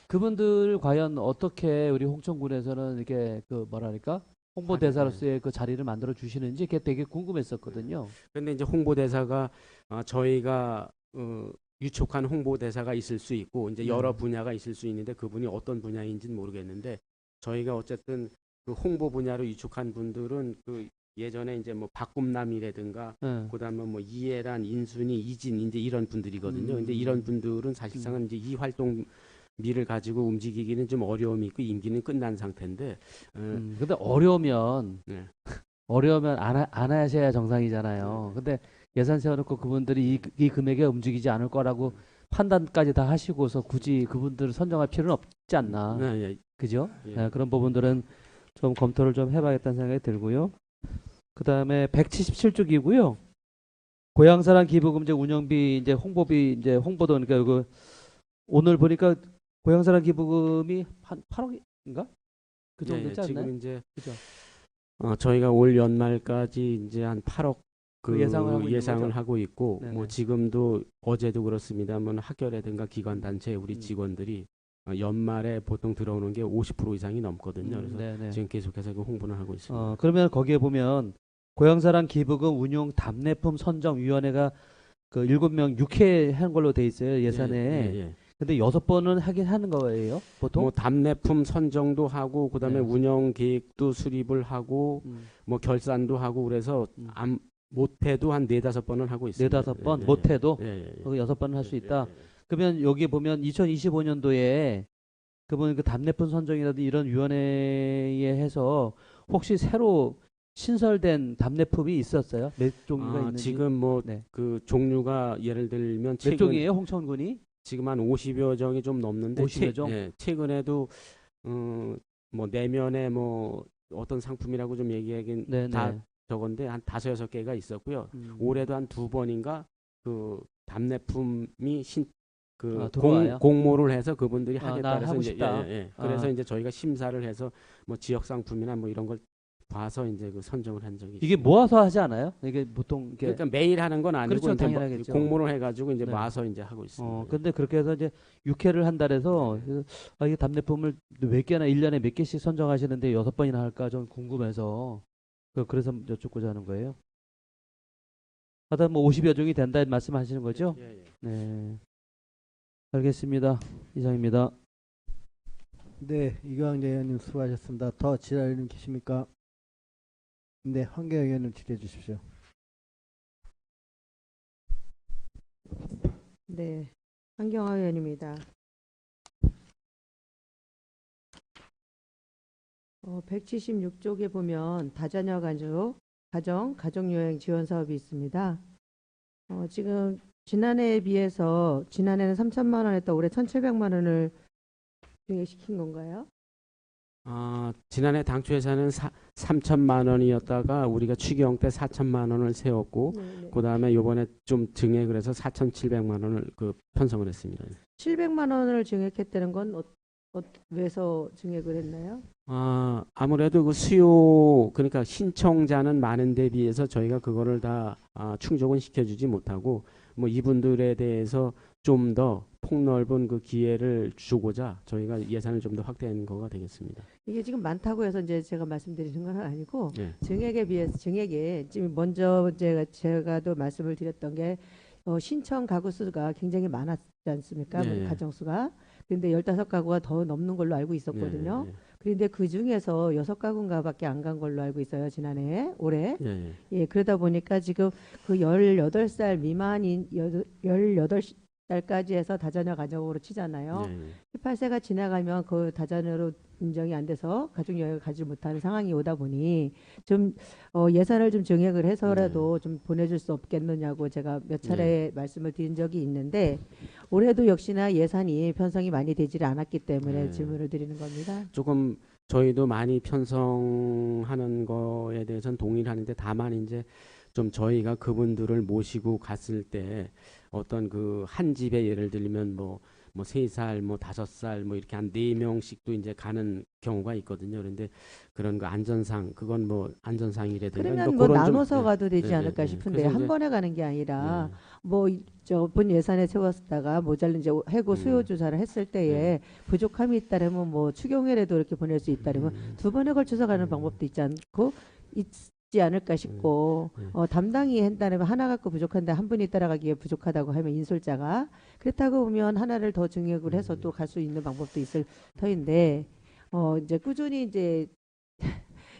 그분들 과연 어떻게 우리 홍천군에서는 이렇게 뭐랄까 홍보대사로서의 그 자리를 만들어 주시는지 그게 되게 궁금했었거든요. 그런데 이제 홍보대사가 저희가 위촉한 홍보대사가 있을 수 있고 이제 여러 분야가 있을 수 있는데 그분이 어떤 분야인지는 모르겠는데 저희가 어쨌든 그 홍보 분야로 위촉한 분들은 예전에 이제 뭐 박꿈남이라든가 네. 그다음에 뭐 이해란, 인순이, 이진 이제 이런 분들이거든요. 근데 이런 분들은 사실상은 이제 이 활동비를 가지고 움직이기는 좀 어려움이 있고 임기는 끝난 상태인데. 근데 어려우면 네. 안 하셔야 정상이잖아요. 근데 예산 세워놓고 그분들이 이 금액에 움직이지 않을 거라고 판단까지 다 하시고서 굳이 그분들을 선정할 필요는 없지 않나. 네, 그죠? 예. 네, 그런 부분들은 좀 검토를 좀 해봐야겠다는 생각이 들고요. 그 다음에 177쪽이고요. 고향사랑 기부금 이제 운영비 이제 홍보비 이제 홍보도 그러니까 이거 오늘 보니까 고향사랑 기부금이 한 8억인가? 그 정도 있지 않나요? 지금 이제 그죠? 저희가 올 연말까지 이제 한 8억 그 예상을 하고 있는 거죠? 하고 있고 네네. 뭐 지금도 어제도 그렇습니다만 학교라든가 기관 단체 우리 직원들이 연말에 보통 들어오는 게 50% 이상이 넘거든요. 그래서 네네. 지금 계속해서 그 홍보는 하고 있습니다. 그러면 거기에 보면 고향사랑 기부금 운용 답례품 선정위원회가 그 7명 6회 한 걸로 돼 있어요 예산에. 예. 근데 6번은 하긴 하는 거예요 보통? 뭐 답례품 선정도 하고 그다음에 네. 운영 계획도 수립을 하고 뭐 결산도 하고 그래서 못해도 한 4-5번은 하고 있습니다. 4-5번 못해도 예. 거기 6번은 할 수 있다. 그러면 여기 보면 2025년도에 그분 그 답례품 선정이라든지 이런 위원회에 해서 혹시 새로 신설된 답례품이 있었어요? 몇 종류가 있는지? 지금 뭐 그 네. 종류가 예를 들면 몇 종이에요 홍천군이? 지금 한 50여 종이 좀 넘는데 50여 종? 최근에도 뭐 내면에 뭐 어떤 상품이라고 좀 얘기하긴 네네. 다 저건데 한 5-6개가 있었고요. 올해도 한 2번인가 그 답례품이 들어와요? 공모를 해서 그분들이 나 하겠다 그래서 하고 이제 싶다. 그래서 아. 이제 저희가 심사를 해서 뭐 지역 상품이나 뭐 이런 걸 봐서 이제 그 선정을 한 적이 이게 있습니다. 모아서 하지 않아요? 이게 보통 이게 그러니까 매일 하는 건 아니고 그렇죠, 이제 뭐 당연하겠죠. 공모를 해가지고 이제 네. 모아서 이제 하고 있습니다. 근데 그렇게 해서 이제 6회를 한 달에서 이게 답례품을 몇 개나 1년에 몇 개씩 선정하시는데 6번이나 할까 좀 궁금해서 그래서 여쭙고자 하는 거예요. 하여튼 뭐 50여 종이 된다 말씀하시는 거죠? 예, 예. 네. 알겠습니다. 이상입니다. 네, 이광재 의원님 수고하셨습니다. 더 질의할 의원님 계십니까? 네, 황교안 의원님 질의해 주십시오. 네, 한경화 의원입니다. 176쪽에 보면 다자녀 가정여행 지원 사업이 있습니다. 지금 지난해에 비해서 지난해는 3천만 원 했다 올해 1,700만 원을 증액시킨 건가요? 지난해 당초 예산은 3천만 원이었다가 우리가 추경 때 4천만 원을 세웠고 네. 그다음에 이번에 좀 증액을 해서 4,700만 원을 편성을 했습니다. 700만 원을 증액했다는 건 왜서 증액을 했나요? 아무래도 그 수요 그러니까 신청자는 많은데 비해서 저희가 그거를 다 충족은 시켜주지 못하고 뭐 이분들에 대해서 좀 더 폭넓은 그 기회를 주고자 저희가 예산을 좀 더 확대한 거가 되겠습니다. 이게 지금 많다고 해서 이제 제가 말씀드리는 건 아니고 네. 증액에 지금 먼저 제가도 말씀을 드렸던 게 신청 가구 수가 굉장히 많았지 않습니까? 네. 가정 수가. 그런데 15가구가 더 넘는 걸로 알고 있었거든요. 네, 그런데 그 중에서 6가구인가밖에 안 간 걸로 알고 있어요. 지난해, 올해. 네, 네. 예, 그러다 보니까 지금 그 18살 미만인 18살까지 해서 다자녀 가정으로 치잖아요. 네, 네. 18세가 지나가면 그 다자녀로 인정이 안 돼서 가족여행을 가지 못하는 상황이 오다 보니 좀 예산을 좀 증액을 해서라도 좀 보내줄 수 없겠느냐고 제가 몇 차례 말씀을 드린 적이 있는데 올해도 역시나 예산이 편성이 많이 되지를 않았기 때문에 네. 질문을 드리는 겁니다. 조금 저희도 많이 편성하는 거에 대해서는 동의를 하는데 다만 이제 좀 저희가 그분들을 모시고 갔을 때 어떤 그 한 집에 예를 들면 뭐 3살, 뭐 5살, 뭐 이렇게 한 4명씩도 이제 가는 경우가 있거든요. 그런데 그런 거 안전상, 그건 뭐 안전상이라든가 그러면 뭐 그런 좀, 나눠서 네, 가도 되지 네, 않을까 네. 싶은데 그래서 한 이제, 번에 가는 게 아니라 네. 뭐 저 본 예산에 채웠다가 모자른 이제 해고 수요 조사를 했을 때에 부족함이 있다면 뭐 추경회라도 이렇게 보낼 수 있다면 두 번에 걸쳐서 가는 방법도 있지 않을까 싶고 담당이 한다면 하나 갖고 부족한데 한 분이 따라가기에 부족하다고 하면 인솔자가 그렇다고 보면 하나를 더 증액을 해서 또 갈 수 있는 방법도 있을 터인데 이제 꾸준히 이제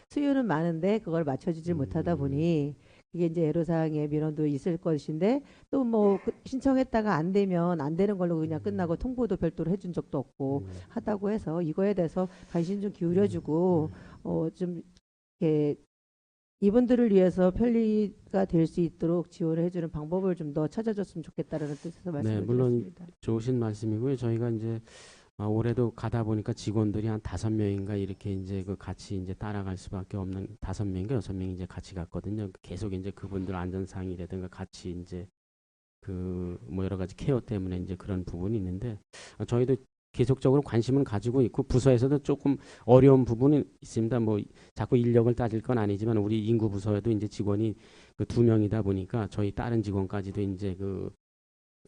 수요는 많은데 그걸 맞춰주지 못하다 보니 이게 이제 애로사항의 민원도 있을 것인데 또 뭐 신청했다가 안 되면 안 되는 걸로 그냥 끝나고 통보도 별도로 해준 적도 없고 하다고 해서 이거에 대해서 관심 좀 기울여주고 좀 이렇게 이분들을 위해서 편리가 될 수 있도록 지원을 해주는 방법을 좀 더 찾아줬으면 좋겠다라는 뜻에서 말씀을 물론 드렸습니다. 좋으신 말씀이고요. 저희가 이제 올해도 가다 보니까 직원들이 한 5명인가 이렇게 이제 그 같이 이제 따라갈 수밖에 없는 5명인가 6명이 이제 같이 갔거든요. 계속 이제 그분들 안전상이라든가 같이 이제 그 뭐 여러 가지 케어 때문에 이제 그런 부분이 있는데 저희도 계속적으로 관심은 가지고 있고 부서에서도 조금 어려운 부분이 있습니다. 뭐 자꾸 인력을 따질 건 아니지만 우리 인구 부서에도 이제 직원이 그 2명이다 보니까 저희 다른 직원까지도 이제 그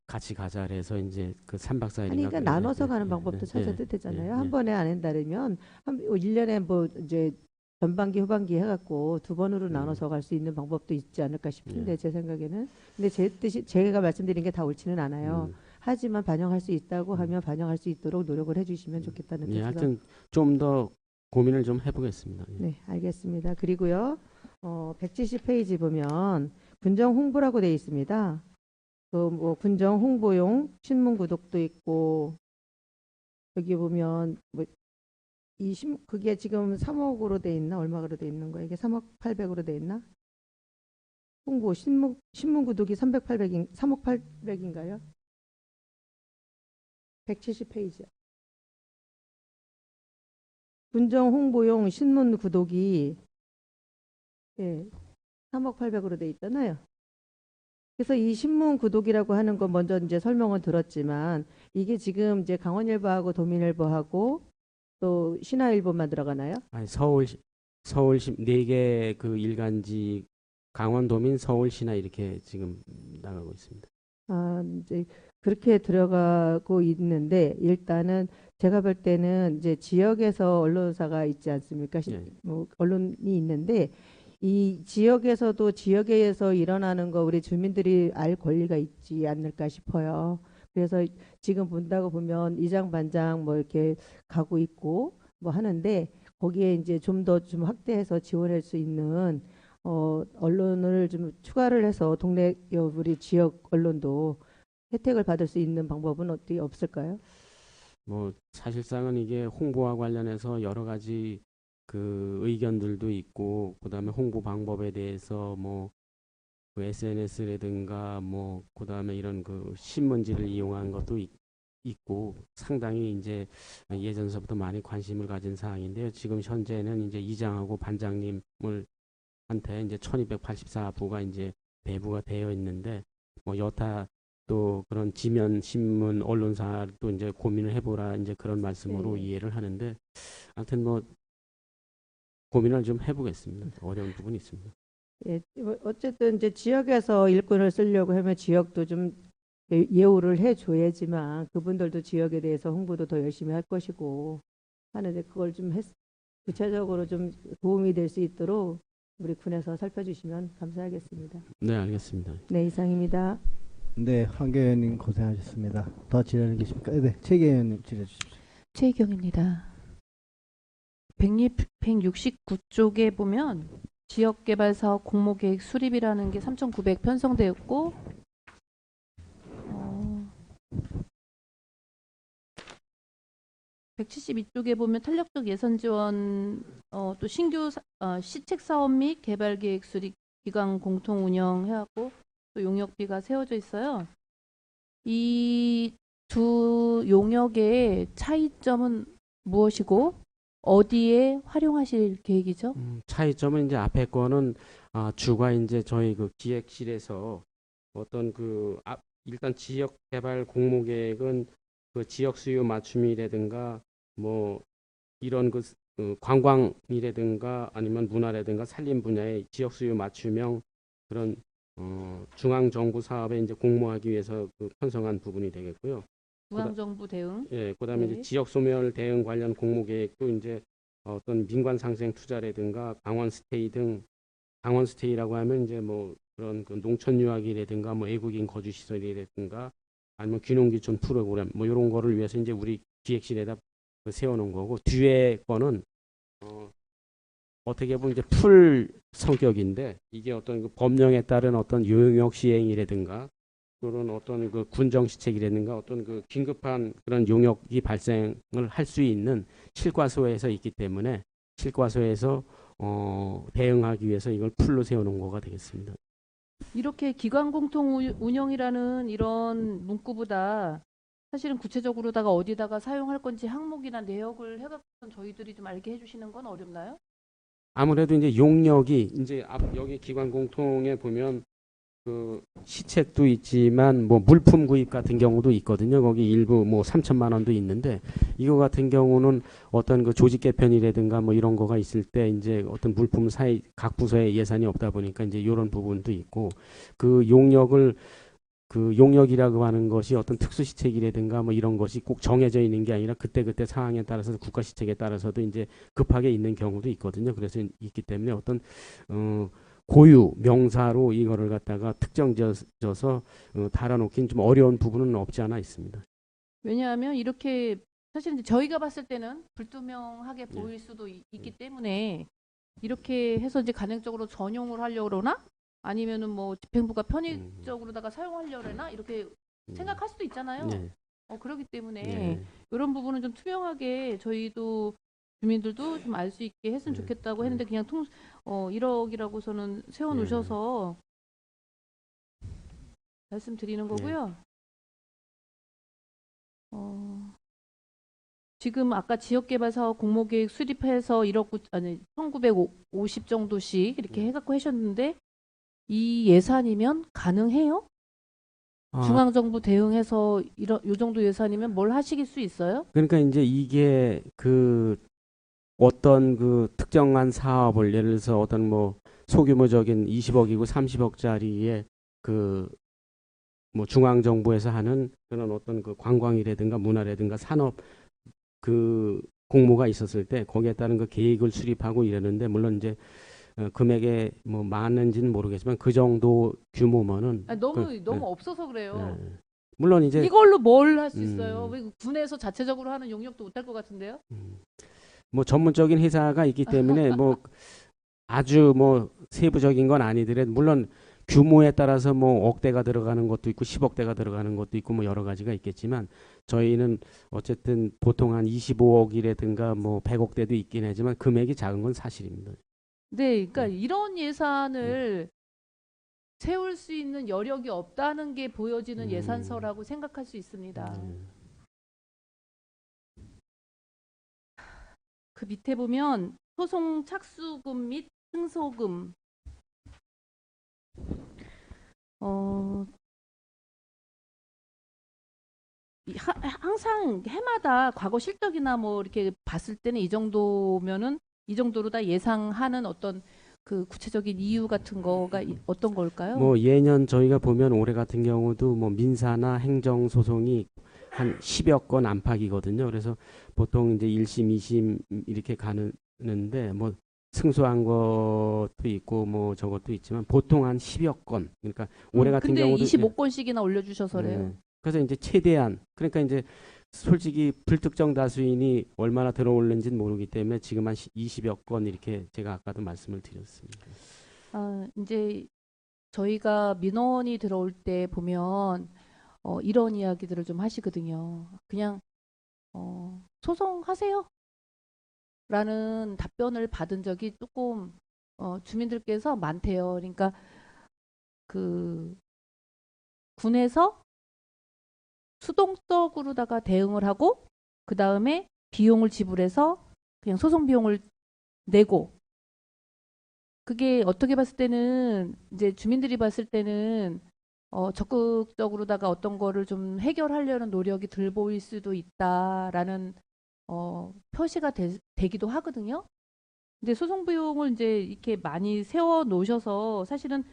같이 가자 해서 이제 그 3박 4일인가 그러니까 나눠서 가는 방법도 찾아도 되잖아요. 한 번에 안 한다면 1년에 뭐 이제 전반기 후반기 해갖고 2번으로 나눠서 갈 수 있는 방법도 있지 않을까 싶은데 제 생각에는 근데 제 뜻이 제가 말씀드린 게 다 옳지는 않아요. 하지만 반영할 수 있다고 하면 반영할 수 있도록 노력을 해주시면 좋겠다는 뜻에서 하여튼 좀 더 고민을 좀 해보겠습니다. 네, 알겠습니다. 그리고요, 170페이지 보면 군정 홍보라고 되어 있습니다. 그 뭐 군정 홍보용 신문 구독도 있고 여기 보면 뭐 그게 지금 3억으로 돼 있나 얼마로 돼 있는 거예요? 이게 3억 800으로 돼 있나? 홍보 신문 구독이 3억 800인가요? 170페이지요. 군정 홍보용 신문 구독이 3억 800으로 돼 있잖아요. 그래서 이 신문 구독이라고 하는 건 먼저 이제 설명은 들었지만 이게 지금 이제 강원일보하고 도민일보하고 또 신화일보만 들어가나요? 아니, 서울시 4개 그 일간지 강원도민 서울시나 이렇게 지금 나가고 있습니다. 아, 이제 그렇게 들어가고 있는데 일단은 제가 볼 때는 이제 지역에서 언론사가 있지 않습니까? 예. 뭐 언론이 있는데 이 지역에서도 지역에서 일어나는 거 우리 주민들이 알 권리가 있지 않을까 싶어요. 그래서 지금 본다고 보면 이장반장 뭐 이렇게 가고 있고 뭐 하는데 거기에 이제 좀 더 좀 확대해서 지원할 수 있는 언론을 좀 추가를 해서 동네 우리 지역 언론도 혜택을 받을 수 있는 방법은 어떻게 없을까요? 뭐 사실상은 이게 홍보와 관련해서 여러 가지 그 의견들도 있고, 그다음에 홍보 방법에 대해서 뭐 그 SNS라든가 뭐 그다음에 이런 그 신문지를 이용한 것도 있고 상당히 이제 예전서부터 많이 관심을 가진 사항인데요. 지금 현재는 이제 이장하고 반장님을 한테 이제 1284부가 이제 배부가 되어 있는데 뭐 여타 또 그런 지면 신문 언론사도 이제 고민을 해보라 이제 그런 말씀으로 네. 이해를 하는데, 아무튼 뭐 고민을 좀 해보겠습니다. 어려운 부분이 있습니다. 예, 뭐 어쨌든 이제 지역에서 일꾼을 쓰려고 하면 지역도 좀 예우를 해줘야지만 그분들도 지역에 대해서 홍보도 더 열심히 할 것이고 하는데 그걸 좀 구체적으로 좀 도움이 될 수 있도록 우리 군에서 살펴주시면 감사하겠습니다. 네, 알겠습니다. 네, 이상입니다. 네, 황교 의원님 고생하셨습니다. 더 질의는 계십니까? 네, 최계 의원님 질의해 주십시오. 최희경입니다. 169쪽에 보면 지역개발사업 공모계획 수립이라는 게 3,900 편성되었고 172쪽에 보면 탄력적 예산 지원 또 신규 시책 사업 및 개발 계획 수립 기관 공통 운영해하고 또 용역비가 세워져 있어요. 이 두 용역의 차이점은 무엇이고 어디에 활용하실 계획이죠? 차이점은 이제 앞에 거는 주가 이제 저희 그 기획실에서 어떤 그 일단 지역 개발 공모 계획은 그 지역 수요 맞춤이라든가 뭐 이런 그 관광이라든가 아니면 문화라든가 산림 분야의 지역 수요 맞춤형 그런 중앙 정부 사업에 이제 공모하기 위해서 그 편성한 부분이 되겠고요. 중앙정부 대응. 예, 그다음에 네. 이제 지역 소멸 대응 관련 공모 계획도 이제 어떤 민관 상생 투자라든가 강원 스테이 등, 강원 스테이라고 하면 이제 뭐 그런 그 농촌 유학이라든가 뭐 외국인 거주 시설이라든가 아니면 귀농귀촌 프로그램 뭐 이런 거를 위해서 이제 우리 기획실에다 세워놓은 거고, 뒤에 거는 어떻게 보면 이제 풀 성격인데 이게 어떤 그 법령에 따른 어떤 용역 시행이라든가 그런 어떤 그 군정시책이라든가 어떤 그 긴급한 그런 용역이 발생을 할 수 있는 실과소에서 있기 때문에 실과소에서 대응하기 위해서 이걸 풀로 세워놓은 거가 되겠습니다. 이렇게 기관 공통 운영이라는 이런 문구보다 사실은 구체적으로다가 어디다가 사용할 건지 항목이나 내역을 해갖고 저희들이 좀 알게 해주시는 건 어렵나요? 아무래도 이제 용역이 이제 여기 기관 공통에 보면 그 시책도 있지만 뭐 물품 구입 같은 경우도 있거든요. 거기 일부 뭐 3천만 원도 있는데 이거 같은 경우는 어떤 그 조직 개편이라든가 뭐 이런 거가 있을 때 이제 어떤 물품 사이 각 부서에 예산이 없다 보니까 이제 이런 부분도 있고, 그 용역을 그 용역이라고 하는 것이 어떤 특수 시책이라든가 뭐 이런 것이 꼭 정해져 있는 게 아니라 그때그때 상황에 따라서 국가 시책에 따라서도 이제 급하게 있는 경우도 있거든요. 그래서 있기 때문에 어떤 고유 명사로 이거를 갖다가 특정져서 달아놓긴 좀 어려운 부분은 없지 않아 있습니다. 왜냐하면 이렇게 사실 이제 저희가 봤을 때는 불투명하게 보일 수도 있기 때문에 이렇게 해서 이제 간행적으로 전용을 하려고 그러나 아니면은 뭐 집행부가 편의적으로다가 사용하려고 그러나 이렇게 생각할 수도 있잖아요. 네. 그렇기 때문에 네. 이런 부분은 좀 투명하게 저희도 주민들도 좀 알 수 있게 했으면 네. 좋겠다고 했는데 그냥 1억이라고서는 세워 놓으셔서 말씀드리는 거고요. 지금 아까 지역개발사업 공모계획 수립해서 1억 1950 정도씩 이렇게 해갖고 하셨는데 이 예산이면 가능해요? 아, 중앙정부 대응해서 이런 요 정도 예산이면 뭘 하실 수 있어요? 그러니까 이제 이게 그 어떤 그 특정한 사업을 예를 들어서 어떤 뭐 소규모적인 20억이고 30억짜리의 그 뭐 중앙 정부에서 하는 그런 어떤 그 관광이라든가 문화라든가 산업 그 공모가 있었을 때 거기에 따른 그 계획을 수립하고 이러는데 물론 이제 금액에 뭐 많은지는 모르겠지만 그 정도 규모면은 너무 없어서 그래요. 물론 이제 이걸로 뭘 할 수 있어요? 음. 왜 군에서 자체적으로 하는 용역도 못할 것 같은데요? 뭐 전문적인 회사가 있기 때문에 뭐 아주 뭐 세부적인 건 아니더라도 물론 규모에 따라서 뭐 억대가 들어가는 것도 있고 10억대가 들어가는 것도 있고 뭐 여러 가지가 있겠지만 저희는 어쨌든 보통 한 25억이라든가 뭐 100억대도 있긴 하지만 금액이 작은 건 사실입니다. 네, 그러니까 이런 예산을 세울 수 있는 여력이 없다는 게 보여지는 예산서라고 생각할 수 있습니다. 그 밑에 보면 소송 착수금 및 승소금 항상 해마다 과거 실적이나 뭐 이렇게 봤을 때는 이 정도면은 이 정도로 다 예상하는 어떤 그 구체적인 이유 같은 거가 어떤 걸까요? 뭐 예년 저희가 보면 올해 같은 경우도 뭐 민사나 행정 소송이 한 10여 건 안팎이거든요. 그래서 보통 이제 1심, 2심 이렇게 가는데 뭐 승소한 것도 있고 뭐 저것도 있지만 보통 한 10여 건. 그러니까 올해 같은 근데 경우도 25건씩이나 올려주셔서 그래요. 그래서 이제 최대한 그러니까 이제 솔직히 불특정 다수인이 얼마나 들어올는지는 모르기 때문에 지금 한 20여 건 이렇게 제가 아까도 말씀을 드렸습니다. 이제 저희가 민원이 들어올 때 보면 이런 이야기들을 좀 하시거든요. 그냥 소송하세요. 라는 답변을 받은 적이 조금 주민들께서 많대요. 그러니까 그 군에서 수동적으로다가 대응을 하고 그 다음에 비용을 지불해서 그냥 소송 비용을 내고 그게 어떻게 봤을 때는 이제 주민들이 봤을 때는 적극적으로다가 어떤 거를 좀 해결하려는 노력이 덜 보일 수도 있다라는 표시가 되기도 하거든요. 근데 소송 비용을 이제 이렇게 많이 세워 놓으셔서 사실은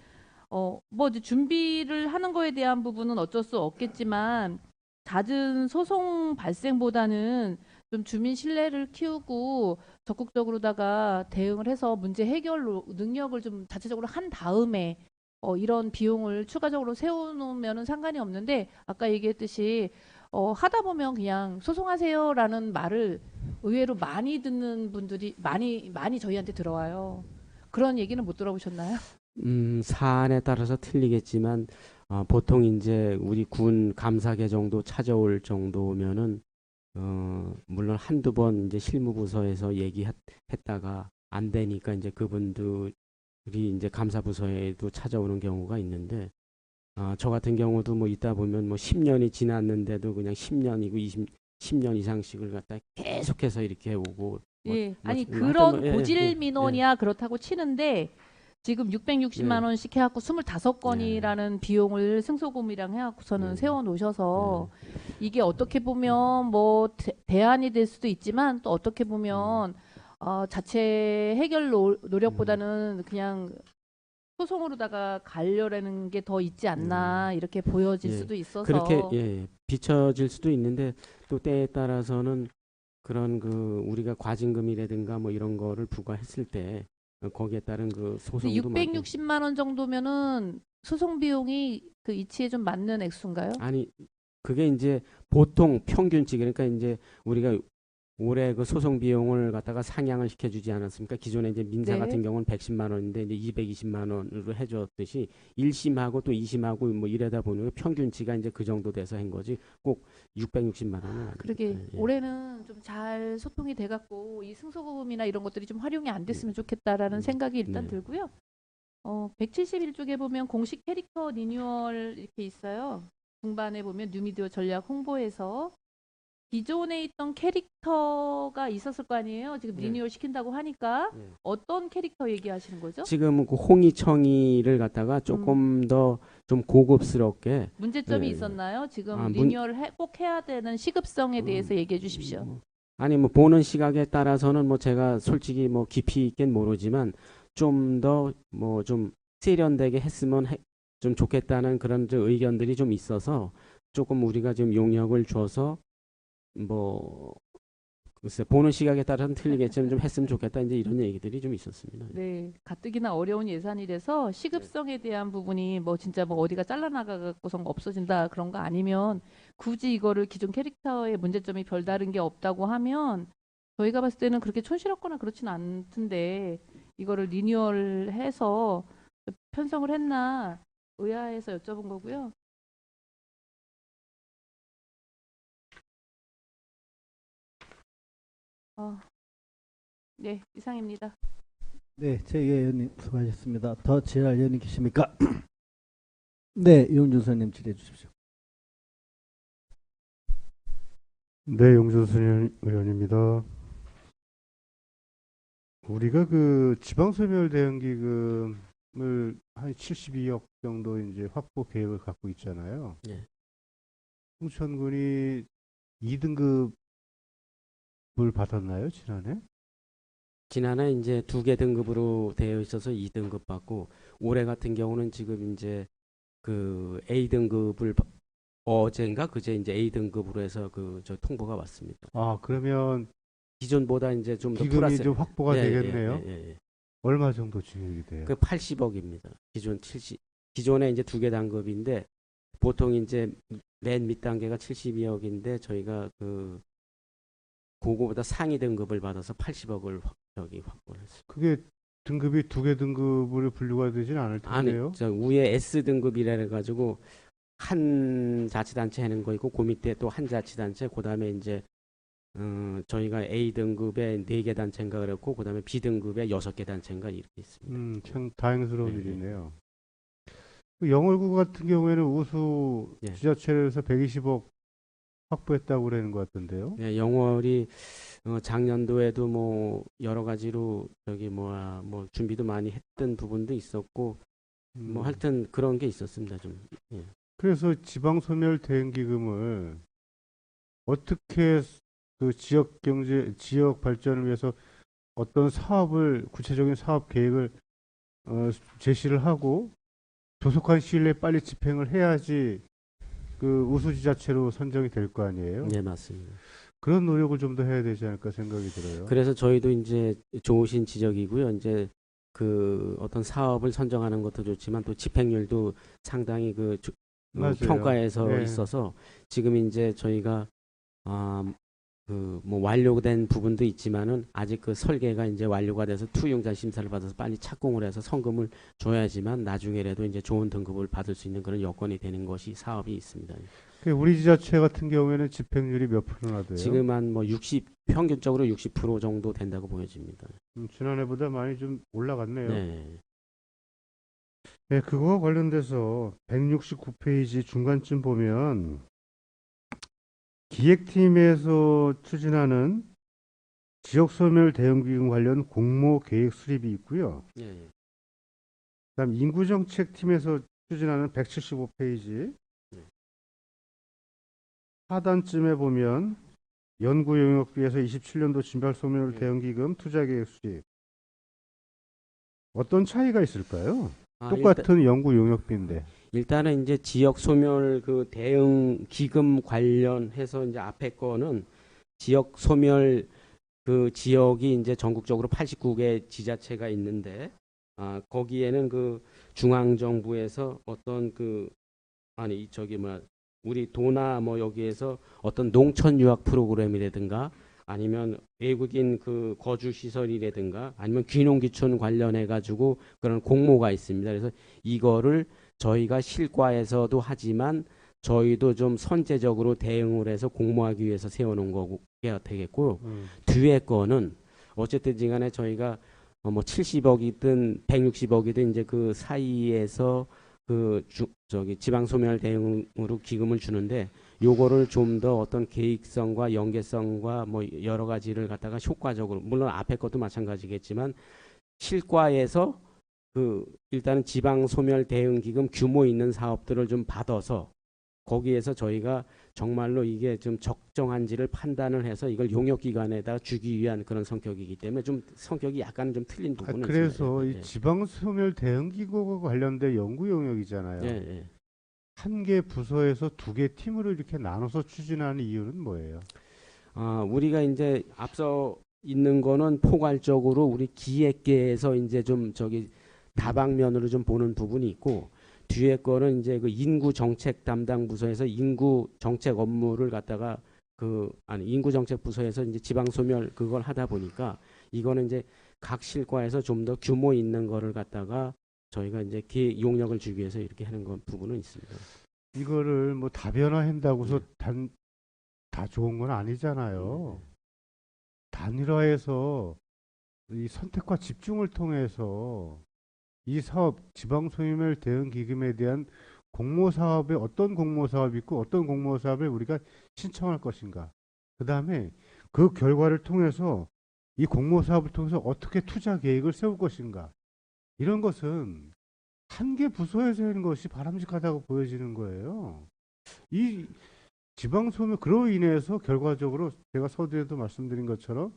뭐 이제 준비를 하는 거에 대한 부분은 어쩔 수 없겠지만 잦은 소송 발생보다는 좀 주민 신뢰를 키우고 적극적으로다가 대응을 해서 문제 해결 능력을 좀 자체적으로 한 다음에 이런 비용을 추가적으로 세워놓으면 상관이 없는데 아까 얘기했듯이 하다 보면 그냥 소송하세요라는 말을 의외로 많이 듣는 분들이 많이 저희한테 들어와요. 그런 얘기는 못 들어보셨나요? 사안에 따라서 틀리겠지만 보통 이제 우리 군 감사계 정도 찾아올 정도면은 물론 한두 번 이제 실무부서에서 얘기했다가 안 되니까 이제 그분들이 이제 감사부서에도 찾아오는 경우가 있는데 저 같은 경우도 뭐 있다 보면 뭐 10년이 지났는데도 그냥 10년이고 10년 이상씩을 갖다 계속해서 이렇게 오고 예, 아니 하여튼 그런 고질 민원이야 그렇다고 치는데 지금 660만 예. 원씩 해갖고 25건이라는 비용을 승소금이랑 해갖고서는 세워놓으셔서 이게 어떻게 보면 뭐 대안이 될 수도 있지만 또 어떻게 보면 자체 해결 노력보다는 그냥 소송으로다가 가려라는 게 더 있지 않나 이렇게 보여질 예. 수도 있어서 그렇게 비춰질 수도 있는데 또 때에 따라서는 그런 그 우리가 과징금이라든가 뭐 이런 거를 부과했을 때 거기에 따른 그 소송도 660만 원 정도면은 소송 비용이 그 이치에 좀 맞는 액수인가요? 아니 그게 이제 보통 평균치 그러니까 이제 우리가 올해 그 소송 비용을 갖다가 상향을 시켜주지 않았습니까? 기존에 이제 민사 네. 같은 경우는 110만 원인데 이제 220만 원으로 해줬듯이 1심하고 또 2심하고 뭐 이러다 보니 평균치가 이제 그 정도 돼서 한 거지 꼭 660만 원은 아닙니다. 그러게 예. 올해는 좀 잘 소통이 돼갖고 이 승소금이나 이런 것들이 좀 활용이 안 됐으면 좋겠다라는 생각이 일단 네. 들고요. 171쪽에 보면 공식 캐릭터 리뉴얼 이렇게 있어요. 중반에 보면 뉴미디어 전략 홍보에서 기존에 있던 캐릭터가 있었을 거 아니에요? 지금 네. 리뉴얼 시킨다고 하니까 네. 어떤 캐릭터 얘기하시는 거죠? 지금 그 홍이청이를 갖다가 조금 더 좀 고급스럽게 문제점이 네. 있었나요? 지금 아, 꼭 해야 되는 시급성에 대해서 얘기해 주십시오. 아니 뭐 보는 시각에 따라서는 뭐 제가 솔직히 뭐 깊이 있긴 모르지만 좀 더 뭐 좀 세련되게 했으면 좀 좋겠다는 그런 저 의견들이 좀 있어서 조금 우리가 좀 용역을 줘서 뭐 글쎄 보는 시각에 따라서는 틀리겠지만 좀 했으면 좋겠다 이제 이런 얘기들이 좀 있었습니다. 네, 가뜩이나 어려운 예산이라서 시급성에 대한 부분이 뭐 진짜 뭐 어디가 잘라나가고선 없어진다 그런 거 아니면 굳이 이거를 기존 캐릭터의 문제점이 별다른 게 없다고 하면 저희가 봤을 때는 그렇게 촌스럽거나 그렇진 않던데 이거를 리뉴얼해서 편성을 했나 의아해서 여쭤본 거고요. 네, 이상입니다. 네, 최 의원님 수고하셨습니다. 더 질의할 의원님 계십니까? 네, 이용준 질의해 주십시오. 네, 용준순 의원입니다. 우리가 그 지방소멸 대응기금을 한 72억 정도 이제 확보 계획을 갖고 있잖아요. 예. 홍천군이 2등급을 받았나요, 지난해? 지난해 이제 2개 등급으로 되어 있어서 2등급 받고 올해 같은 경우는 지금 이제 그 A 등급을 어젠가 그제 이제 A 등급으로 해서 그 저 통보가 왔습니다. 아, 그러면 기존보다 이제 좀 더 기금이 플러스 좀 확보가 되겠네요. 예. 얼마 정도 진행이 돼요? 그 80억입니다. 기존에 이제 2개 단급인데 보통 이제 맨 밑 단계가 72억인데 저희가 그 그거보다 상위 등급을 받아서 80억을 확보를 했어요. 그게 등급이 2개 등급으로 분류가 되진 않을 아니, 텐데요. 저 위에 S 등급이라 해가지고 한 자치단체 하는 거 있고 그 밑에 또 한 자치단체 그다음에 이제 저희가 A 등급에 4개 단체인가 그랬고 그다음에 B 등급에 6개 단체인가 이렇게 있습니다. 참 다행스러운 네, 일이네요. 그 영월구 같은 경우에는 우수 예. 지자체에서 120억 확보했다고 그러는 것 같던데요. 네, 영월이 작년도에도 뭐 여러 가지로 저기 뭐 준비도 많이 했던 부분도 있었고 뭐 하여튼 그런 게 있었습니다 좀. 예. 그래서 지방소멸 대응기금을 어떻게 그 지역 경제, 지역 발전을 위해서 어떤 사업을 구체적인 사업 계획을 제시를 하고 조속한 시일 내에 빨리 집행을 해야지 그 우수지자체로 선정이 될 거 아니에요. 네, 맞습니다. 그런 노력을 좀 더 해야 되지 않을까 생각이 들어요. 그래서 저희도 이제 좋으신 지적이고요. 이제 그 어떤 사업을 선정하는 것도 좋지만 또 집행률도 상당히 그 맞아요. 평가에서 네. 있어서 지금 이제 저희가 그 뭐 완료된 부분도 있지만은 아직 그 설계가 이제 완료가 돼서 투용자 심사를 받아서 빨리 착공을 해서 성금을 줘야지만 나중에라도 이제 좋은 등급을 받을 수 있는 그런 여건이 되는 것이 사업이 있습니다. 우리 지자체 같은 경우에는 집행률이 몇 프로나 돼요? 지금 한 뭐 60 평균적으로 60% 정도 된다고 보여집니다. 지난해보다 많이 좀 올라갔네요. 네. 네, 그거와 관련돼서 169페이지 중간쯤 보면 기획팀에서 추진하는 지역소멸 대응기금 관련 공모 계획 수립이 있고요. 예. 그다음 인구정책팀에서 추진하는 175페이지 네. 하단쯤에 보면 연구용역비에서 27년도 진발소멸 네. 대응기금 투자계획 수립 어떤 차이가 있을까요? 아, 똑같은 연구용역비인데. 일단은 이제 지역 소멸 그 대응 기금 관련해서 이제 앞에 거는 지역 소멸 그 지역이 이제 전국적으로 89개 지자체가 있는데 거기에는 그 중앙 정부에서 어떤 그 아니 저기 뭐 우리 도나 뭐 여기에서 어떤 농촌 유학 프로그램이라든가 아니면 외국인 그 거주 시설이라든가 아니면 귀농귀촌 관련해 가지고 그런 공모가 있습니다. 그래서 이거를 저희가 실과에서도 하지만 저희도 좀 선제적으로 대응을 해서 공모하기 위해서 세워놓은 거가 되겠고 뒤에 거는 어쨌든 간에 저희가 뭐 70억이든 160억이든 이제 그 사이에서 그 저기 지방소멸 대응으로 기금을 주는데 요거를 좀 더 어떤 계획성과 연계성과 뭐 여러 가지를 갖다가 효과적으로, 물론 앞에 것도 마찬가지겠지만 실과에서 그 일단은 지방 소멸 대응 기금 규모 있는 사업들을 좀 받아서 거기에서 저희가 정말로 이게 좀 적정한지를 판단을 해서 이걸 용역 기관에다 주기 위한 그런 성격이기 때문에 좀 성격이 약간 좀 틀린 부분은 그래서 있습니다. 이 지방소멸 대응기구와 관련된 연구 영역이잖아요. 예, 예. 한 개 부서에서 두 개 팀으로 이렇게 나눠서 추진하는 이유는 뭐예요? 우리가 이제 앞서 있는 거는 포괄적으로 우리 기획계에서 이제 좀 저기 다방면으로 좀 보는 부분이 있고, 뒤에 거는 이제 그 인구 정책 담당 부서에서 인구 정책 업무를 갖다가 인구 정책 부서에서 이제 지방 소멸 그걸 하다 보니까 이거는 이제 각 실과에서 좀 더 규모 있는 거를 갖다가 저희가 이제 용역을 주기 위해서 이렇게 하는 건 부분은 있습니다. 이거를 뭐 다변화한다고서 네. 다 좋은 건 아니잖아요. 네. 단일화해서 이 선택과 집중을 통해서 이 사업 지방소멸 대응 기금에 대한 공모 사업에 어떤 공모 사업이 있고 어떤 공모 사업을 우리가 신청할 것인가. 그다음에 그 결과를 통해서 이 공모 사업을 통해서 어떻게 투자 계획을 세울 것인가. 이런 것은 한 개 부서에서 하는 것이 바람직하다고 보여지는 거예요. 이 지방소멸 그로 인해서 결과적으로 제가 서두에도 말씀드린 것처럼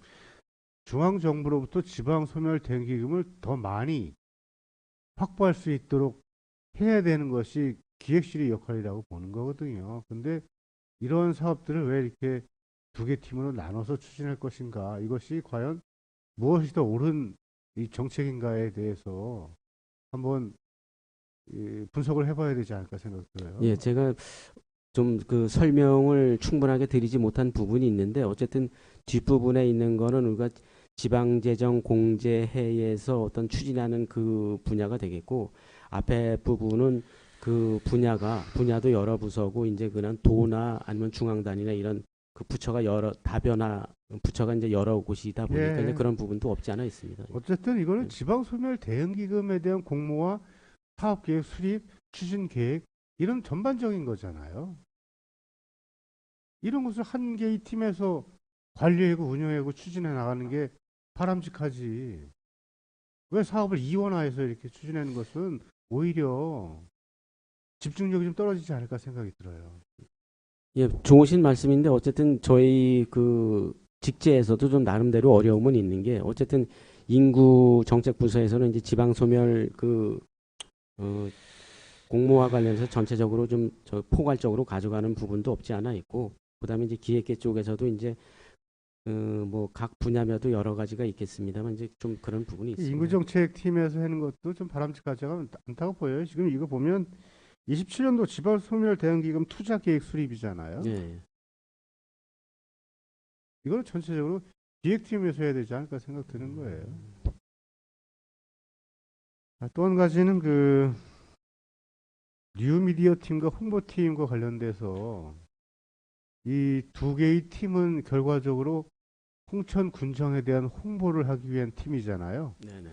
중앙정부로부터 지방소멸 대응 기금을 더 많이 확보할 수 있도록 해야 되는 것이 기획실의 역할이라고 보는 거거든요. 근데 이런 사업들을 왜 이렇게 두 개 팀으로 나눠서 추진할 것인가? 이것이 과연 무엇이 더 옳은 이 정책인가에 대해서 한번 분석을 해봐야 되지 않을까 생각 들어요. 예, 제가 좀 그 설명을 충분하게 드리지 못한 부분이 있는데, 어쨌든 뒷부분에 있는 거는 우리가 지방재정공제회에서 어떤 추진하는 그 분야가 되겠고, 앞에 부분은 그 분야도 여러 부서고, 이제 그냥 도나 아니면 중앙단이나 이런 그 부처가 부처가 이제 여러 곳이다 보니까 예. 이제 그런 부분도 없지 않아 있습니다. 어쨌든 이거는 네. 지방소멸 대응기금에 대한 공모와 사업계획 수립, 추진계획 이런 전반적인 거잖아요. 이런 것을 한 개의 팀에서 관리하고 운영하고 추진해 나가는 게 바람직하지. 왜 사업을 이원화해서 이렇게 추진하는 것은 오히려 집중력이 좀 떨어지지 않을까 생각이 들어요. 예, 좋으신 말씀인데, 어쨌든 저희 그 직제에서도 좀 나름대로 어려움은 있는 게, 어쨌든 인구 정책 부서에서는 이제 지방 소멸 공모와 관련해서 전체적으로 좀 포괄적으로 가져가는 부분도 없지 않아 있고, 그다음에 이제 기획계 쪽에서도 이제 뭐 각 분야마다 여러 가지가 있겠습니다만 이제 좀 그런 부분이 있습니다. 인구정책팀에서 하는 것도 좀 바람직하지 않다고 보여요. 지금 이거 보면 27년도 지방소멸 대응기금 투자계획 수립이잖아요. 예. 이걸 전체적으로 기획팀에서 해야 되지 않을까 생각 드는 거예요. 또 한 가지는 그 뉴미디어 팀과 홍보팀과 관련돼서 이 두 개의 팀은 결과적으로 홍천 군청에 대한 홍보를 하기 위한 팀이잖아요. 네네.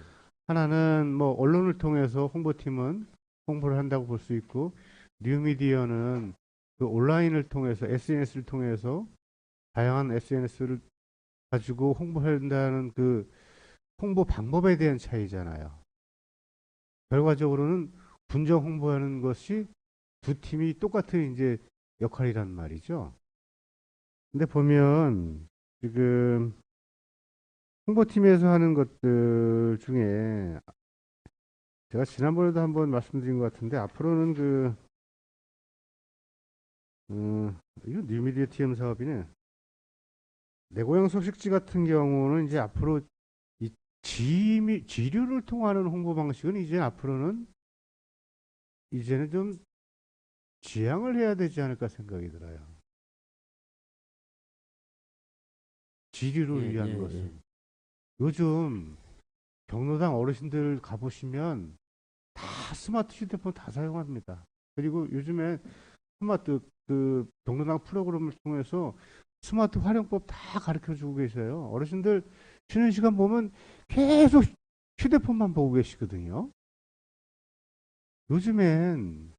하나는 뭐 언론을 통해서 홍보팀은 홍보를 한다고 볼 수 있고, 뉴미디어는 그 온라인을 통해서 SNS를 통해서 다양한 SNS를 가지고 홍보한다는 그 홍보 방법에 대한 차이잖아요. 결과적으로는 분정 홍보하는 것이 두 팀이 똑같은 이제 역할이란 말이죠. 근데 보면 지금 홍보팀에서 하는 것들 중에 제가 지난번에도 한번 말씀드린 것 같은데, 앞으로는 이거 뉴미디어 TM 사업이네. 내 고향 소식지 같은 경우는 이제 앞으로 이 지류를 통하는 홍보 방식은 이제 앞으로는 이제는 좀 지양을 해야 되지 않을까 생각이 들어요. 지류를 위한 것은. 요즘 경로당 어르신들 가보시면 다 스마트 휴대폰 다 사용합니다. 그리고 요즘에 스마트 그 경로당 프로그램을 통해서 스마트 활용법 다 가르쳐 주고 계세요. 어르신들 쉬는 시간 보면 계속 휴대폰만 보고 계시거든요. 요즘엔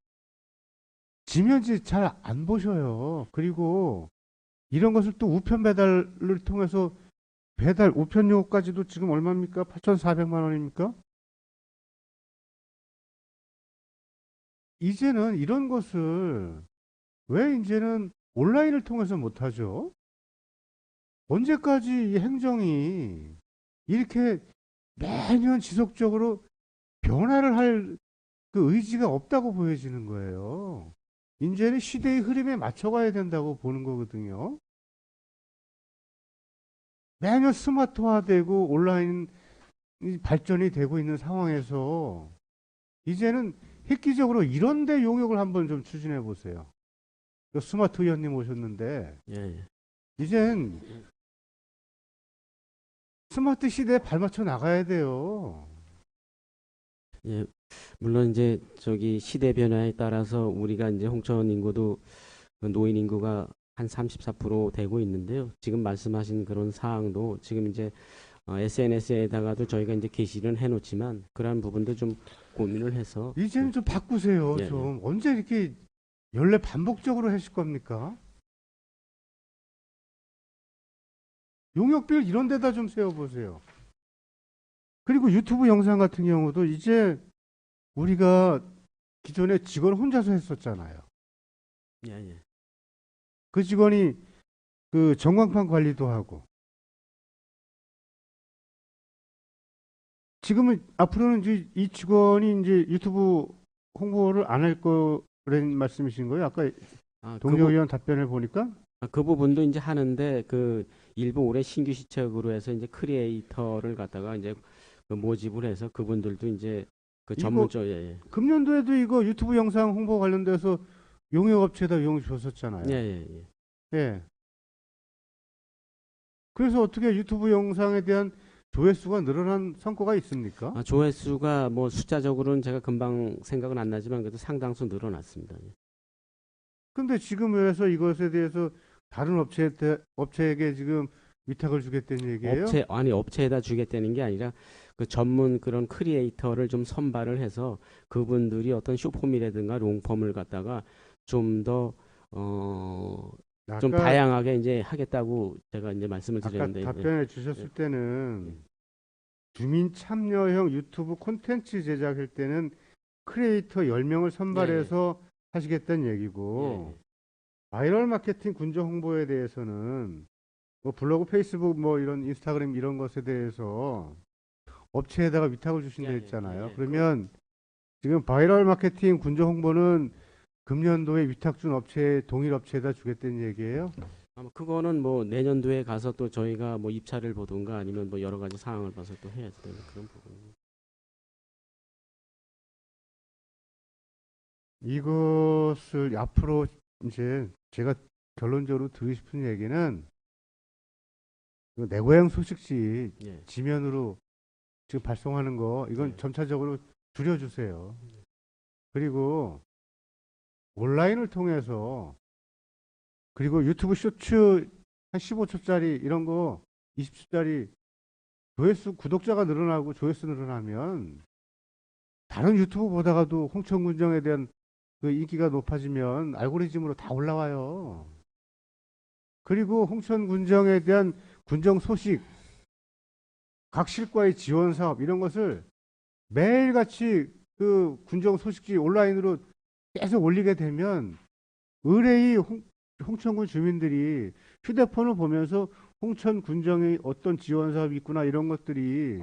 지면지 잘 안 보셔요. 그리고 이런 것을 또 우편 배달을 통해서 배달 우편료까지도 지금 얼마입니까? 8,400만 원입니까? 이제는 이런 것을 왜 이제는 온라인을 통해서 못하죠? 언제까지 이 행정이 이렇게 매년 지속적으로 변화를 할 그 의지가 없다고 보여지는 거예요. 이제는 시대의 흐름에 맞춰가야 된다고 보는 거거든요. 매년 스마트화되고 온라인 발전이 되고 있는 상황에서 이제는 획기적으로 이런 데 용역을 한번 좀 추진해 보세요. 스마트 의원님 오셨는데 예, 예. 이젠 스마트 시대에 발맞춰 나가야 돼요. 예, 물론 이제 저기 시대 변화에 따라서 우리가 이제 홍천 인구도 그 노인 인구가 한 34% 되고 있는데요. 지금 말씀하신 그런 사항도 지금 이제 SNS에다가도 저희가 이제 게시를 해놓지만 그러한 부분도 좀 고민을 해서 이제는 좀 바꾸세요. 예, 좀 언제 이렇게 연례 반복적으로 하실 겁니까? 용역비를 이런 데다 좀 세워보세요. 그리고 유튜브 영상 같은 경우도 이제 우리가 기존에 직원 혼자서 했었잖아요. 예, 예. 그 직원이 그 전광판 관리도 하고 지금은 앞으로는 이제 이 직원이 이제 유튜브 홍보를 안 할 거라는 말씀이신 거예요? 아까 동료 의원 답변을 보니까 그 부분도 이제 하는데 그 일부 올해 신규 시책으로 해서 이제 크리에이터를 갖다가 이제 그 모집을 해서 그분들도 이제 그 전문적 예, 금년도에도 이거 유튜브 영상 홍보 관련돼서 용역업체에다 용역 줬었잖아요. 예, 예, 예. 예. 그래서 어떻게 유튜브 영상에 대한 조회수가 늘어난 성과가 있습니까? 조회수가 뭐 숫자적으로는 제가 금방 생각은 안 나지만 그래도 상당수 늘어났습니다. 예. 근데 지금 왜서 이것에 대해서 다른 업체에게 지금 위탁을 주겠다는 얘기예요? 업체에다 주겠다는 게 아니라 그 전문 그런 크리에이터를 좀 선발을 해서 그분들이 어떤 쇼폼이라든가 롱폼을 갖다가 좀 더 좀 아까 다양하게 이제 하겠다고 제가 이제 말씀을 아까 드렸는데 답변해 주셨을 때는 주민 참여형 유튜브 콘텐츠 제작할 때는 크리에이터 10명을 선발해서 하시겠다는 얘기고 예, 바이럴 마케팅 군정 홍보에 대해서는 뭐 블로그, 페이스북, 뭐 이런 인스타그램 이런 것에 대해서 업체에다가 위탁을 주신다 했잖아요. 그러면 지금 바이럴 마케팅 군정 홍보는 금년도에 위탁 준 업체 동일 업체에다 주겠다는 얘기예요? 아마 그거는 뭐 내년도에 가서 또 저희가 뭐 입찰을 보든가 아니면 뭐 여러 가지 상황을 봐서 또 해야 되는 그런 부분. 이것을 앞으로 이제 제가 결론적으로 드리고 싶은 얘기는 내 고향 소식지 예. 지면으로 지금 발송하는 거 이건 네. 점차적으로 줄여주세요. 그리고 온라인을 통해서 그리고 유튜브 쇼츠 한 15초짜리 이런 거 20초짜리 조회수 구독자가 늘어나고 조회수 늘어나면 다른 유튜브 보다가도 홍천군정에 대한 그 인기가 높아지면 알고리즘으로 다 올라와요. 그리고 홍천군정에 대한 군정 소식, 각 실과의 지원 사업 이런 것을 매일같이 그 군정 소식지 온라인으로 계속 올리게 되면 의뢰의 홍천군 주민들이 휴대폰을 보면서 홍천 군정의 어떤 지원 사업이 있구나 이런 것들이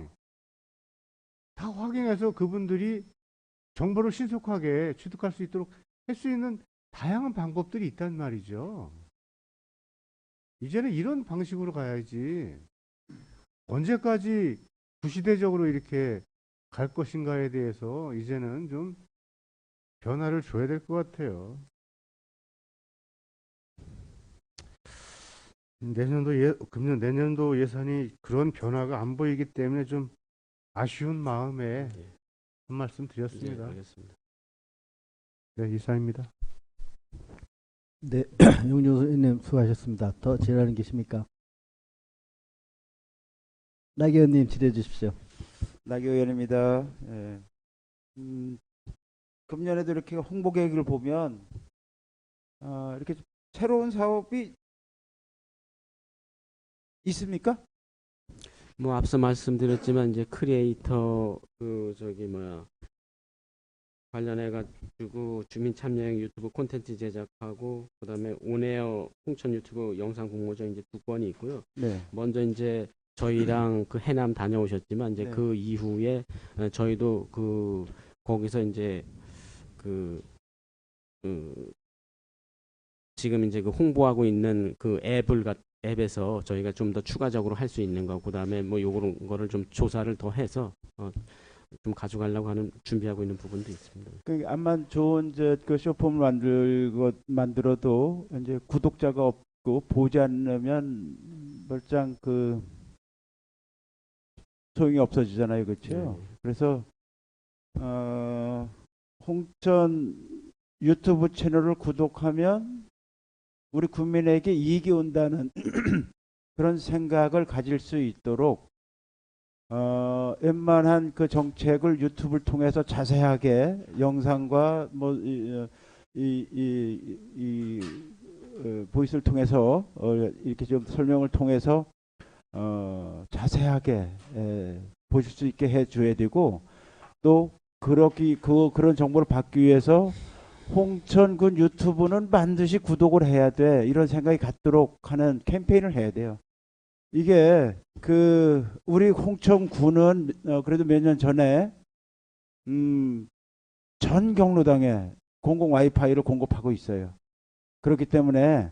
다 확인해서 그분들이 정보를 신속하게 취득할 수 있도록 할 수 있는 다양한 방법들이 있단 말이죠. 이제는 이런 방식으로 가야지 언제까지 구시대적으로 이렇게 갈 것인가에 대해서 이제는 좀 변화를 줘야 될 것 같아요. 금년 내년도 예산이 그런 변화가 안 보이기 때문에 좀 아쉬운 마음에 한 말씀 드렸습니다. 알겠습니다. 네, 이상입니다. 네, 용준수 의원님 수고하셨습니다. 더 질의하는 계십니까? 나 의원님 질의해 주십시오. 나교 의원입니다. 예. 금년에도 이렇게 홍보 계획을 보면 이렇게 새로운 사업이 있습니까? 뭐 앞서 말씀드렸지만 이제 크리에이터 그 저기 뭐야 관련해 가지고 주민 참여형 유튜브 콘텐츠 제작하고 그다음에 온에어 홍천 유튜브 영상 공모전 이제 2건이 있고요. 네. 먼저 이제 저희랑 그 해남 다녀오셨지만 이제 네. 그 이후에 저희도 그 거기서 이제 그 지금 이제 그 홍보하고 있는 그 앱에서 저희가 좀 더 추가적으로 할 수 있는 거, 그다음에 뭐 요런 거를 좀 조사를 더 해서 좀 가져가려고 하는 준비하고 있는 부분도 있습니다. 그 암만 좋은 그 쇼폼을 만들어도 이제 구독자가 없고 보지 않으면 멀짱 그 소용이 없어지잖아요, 그렇죠? 네. 그래서 홍천 유튜브 채널을 구독하면 우리 국민에게 이익이 온다는 그런 생각을 가질 수 있도록 웬만한 그 정책을 유튜브를 통해서 자세하게 영상과 뭐 보이스를 통해서 이렇게 좀 설명을 통해서 자세하게 보실 수 있게 해줘야 되고, 또 그런 정보를 받기 위해서 홍천군 유튜브는 반드시 구독을 해야 돼, 이런 생각이 갖도록 하는 캠페인을 해야 돼요. 이게 그 우리 홍천군은 그래도 몇 년 전에 전 경로당에 공공 와이파이를 공급하고 있어요. 그렇기 때문에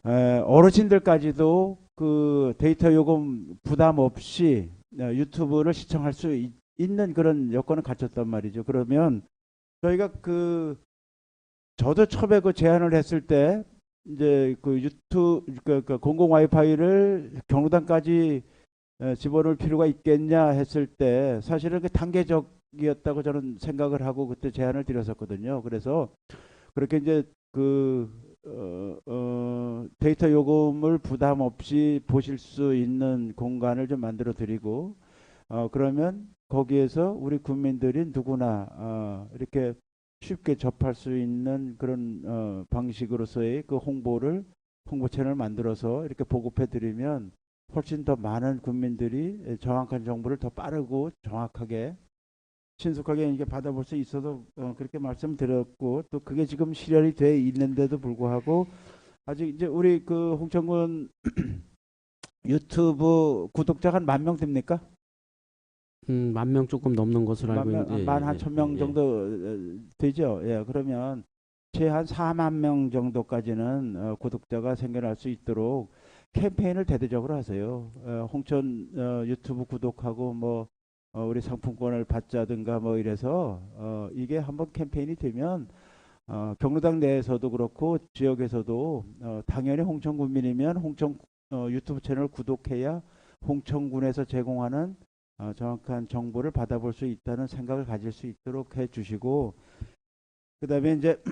어르신들까지도 그 데이터 요금 부담 없이 유튜브를 시청할 수 있는 그런 여건을 갖췄단 말이죠. 그러면 저희가 저도 처음에 그 제안을 했을 때 이제 그 그 공공 와이파이를 경로당까지 집어넣을 필요가 있겠냐 했을 때 사실은 그 단계적이었다고 저는 생각을 하고 그때 제안을 드렸었거든요. 그래서 그렇게 이제 데이터 요금을 부담 없이 보실 수 있는 공간을 좀 만들어 드리고, 그러면 거기에서 우리 국민들이 누구나 이렇게 쉽게 접할 수 있는 그런 방식으로서의 그 홍보 채널을 만들어서 이렇게 보급해 드리면 훨씬 더 많은 국민들이 정확한 정보를 더 빠르고 정확하게 신속하게 이게 받아볼 수 있어서 그렇게 말씀드렸고, 또 그게 지금 실현이 돼 있는데도 불구하고 아직 이제 우리 그 홍천군 유튜브 구독자가 한 10,000명 됩니까? 10,000명 조금 넘는 것으로 알고 있는데 11,000명 정도 되죠. 예, 그러면 최한 40,000명 정도까지는 구독자가 생겨날 수 있도록 캠페인을 대대적으로 하세요. 홍천 유튜브 구독하고 뭐 우리 상품권을 받자든가 뭐 이래서 이게 한번 캠페인이 되면 경로당 내에서도 그렇고 지역에서도 당연히 홍천 군민이면 홍천 유튜브 채널 구독해야 홍천군에서 제공하는 정확한 정보를 받아볼 수 있다는 생각을 가질 수 있도록 해주시고, 그다음에 이제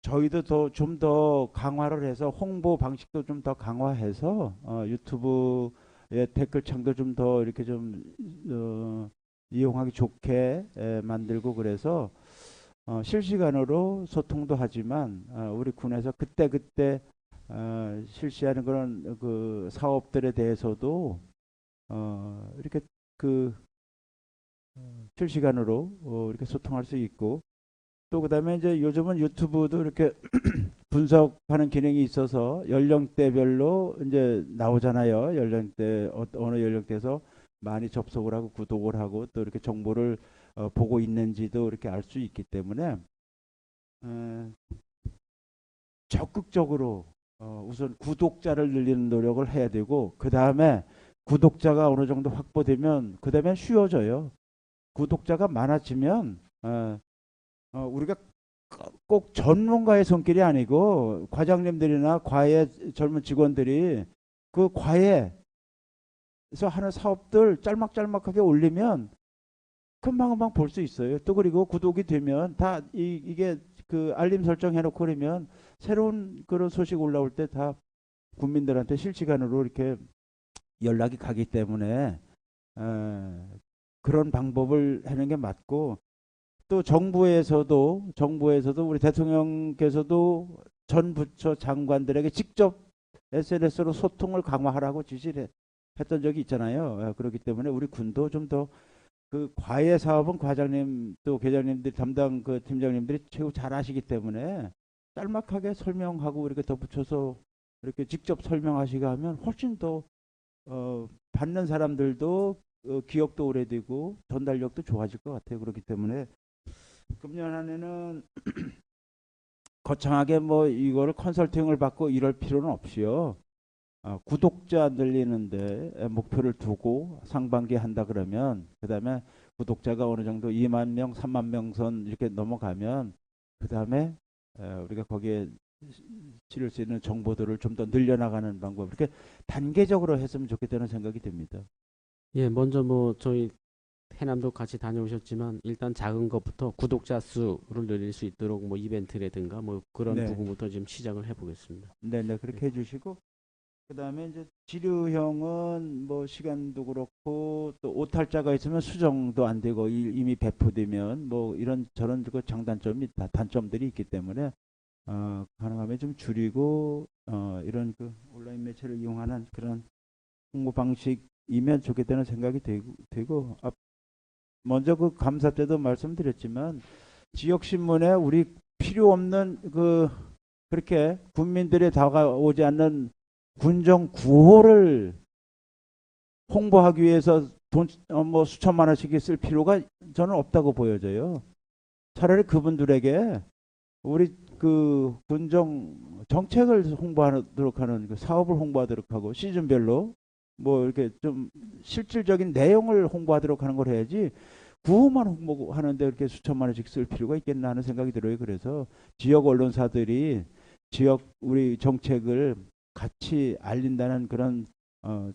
저희도 좀 더 강화를 해서 홍보 방식도 좀 더 강화해서 유튜브의 댓글창도 좀 더 이렇게 좀 이용하기 좋게 만들고, 그래서 실시간으로 소통도 하지만 우리 군에서 그때 실시하는 그런 그 사업들에 대해서도 이렇게 실시간으로 이렇게 소통할 수 있고, 또 그다음에 이제 요즘은 유튜브도 이렇게 분석하는 기능이 있어서 연령대별로 이제 나오잖아요. 연령대 어느 연령대에서 많이 접속을 하고 구독을 하고 또 이렇게 정보를 보고 있는지도 이렇게 알 수 있기 때문에 적극적으로 우선 구독자를 늘리는 노력을 해야 되고, 그 다음에 구독자가 어느 정도 확보되면 그 다음에 쉬워져요. 구독자가 많아지면 우리가 꼭 전문가의 손길이 아니고 과장님들이나 과외 젊은 직원들이 그 과외에서 하는 사업들 짤막짤막하게 올리면 금방금방 볼 수 있어요. 또 그리고 구독이 되면 다 이게 그 알림 설정 해놓고 그러면 새로운 그런 소식 올라올 때 다 국민들한테 실시간으로 이렇게 연락이 가기 때문에 그런 방법을 하는 게 맞고, 또 정부에서도 우리 대통령께서도 전 부처 장관들에게 직접 SNS로 소통을 강화하라고 지시를 했던 적이 있잖아요. 그렇기 때문에 우리 군도 좀 더 그 과외 사업은 과장님 또 계장님들이 담당 그 팀장님들이 최고 잘 아시기 때문에 짤막하게 설명하고 이렇게 덧붙여서 이렇게 직접 설명하시게 하면 훨씬 더 받는 사람들도 기억도 오래되고 전달력도 좋아질 것 같아요. 그렇기 때문에 금년 안에는 거창하게 뭐 이거를 컨설팅을 받고 이럴 필요는 없이요. 구독자 늘리는데 목표를 두고 상반기에 한다 그러면 그다음에 구독자가 어느 정도 2만 명, 3만 명 선 이렇게 넘어가면 그다음에 우리가 거기에 실을 수 있는 정보들을 좀 더 늘려나가는 방법 이렇게 단계적으로 했으면 좋겠다는 생각이 듭니다. 예, 먼저 뭐 저희 해남도 같이 다녀오셨지만 일단 작은 것부터 구독자 수를 늘릴 수 있도록 뭐 이벤트라든가 뭐 그런 네. 부분부터 지금 시작을 해보겠습니다. 네네 그렇게 해주시고 그다음에 이제 지류형은 뭐 시간도 그렇고 또 오탈자가 있으면 수정도 안 되고 이미 배포되면 뭐 이런 저런 그 장단점이 단점들이 있기 때문에 가능하면 좀 줄이고 이런 그 온라인 매체를 이용하는 그런 홍보 방식이면 좋겠다는 생각이 되고 먼저 그 감사 때도 말씀드렸지만 지역 신문에 우리 필요 없는 그렇게 국민들이 다가오지 않는 군정 구호를 홍보하기 위해서 돈 뭐 수천만 원씩 쓸 필요가 저는 없다고 보여져요. 차라리 그분들에게 우리 그 군정 정책을 홍보하도록 하는 그 사업을 홍보하도록 하고 시즌별로 뭐 이렇게 좀 실질적인 내용을 홍보하도록 하는 걸 해야지 구호만 홍보하는데 이렇게 수천만 원씩 쓸 필요가 있겠나 하는 생각이 들어요. 그래서 지역 언론사들이 지역 우리 정책을 같이 알린다는 그런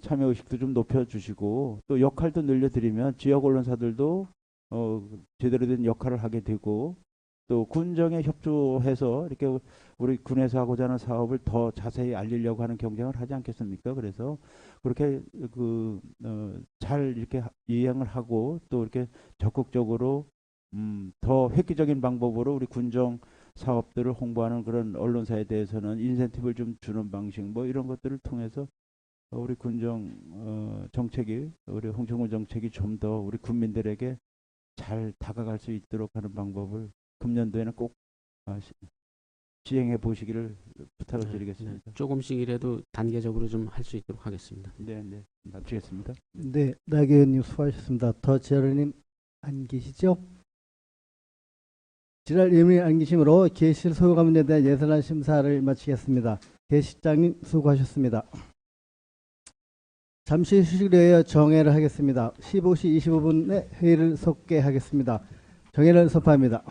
참여의식도 좀 높여주시고 또 역할도 늘려드리면 지역 언론사들도 제대로 된 역할을 하게 되고 또 군정에 협조해서 이렇게 우리 군에서 하고자 하는 사업을 더 자세히 알리려고 하는 경쟁을 하지 않겠습니까? 그래서 그렇게 잘 이렇게 이행을 하고 또 이렇게 적극적으로 더 획기적인 방법으로 우리 군정 사업들을 홍보하는 그런 언론사에 대해서는 인센티브를 좀 주는 방식 뭐 이런 것들을 통해서 우리 군정 정책이 우리 홍천군 정책이 좀 더 우리 국민들에게 잘 다가갈 수 있도록 하는 방법을 금년도에는 꼭 시행해 보시기를 부탁을 드리겠습니다. 조금씩이라도 단계적으로 좀 할 수 있도록 하겠습니다. 네, 마치겠습니다. 네, 나 의원님 수고하셨습니다. 더 지열님 안 계시죠? 지랄 의원님 안 계시므로 계실 소요가 문제에 대한 예산안 심사를 마치겠습니다. 계실장님 수고하셨습니다. 잠시 휴식을 위하여 정회를 하겠습니다. 15시 25분에 회의를 속개하겠습니다. 정회를 선포합니다.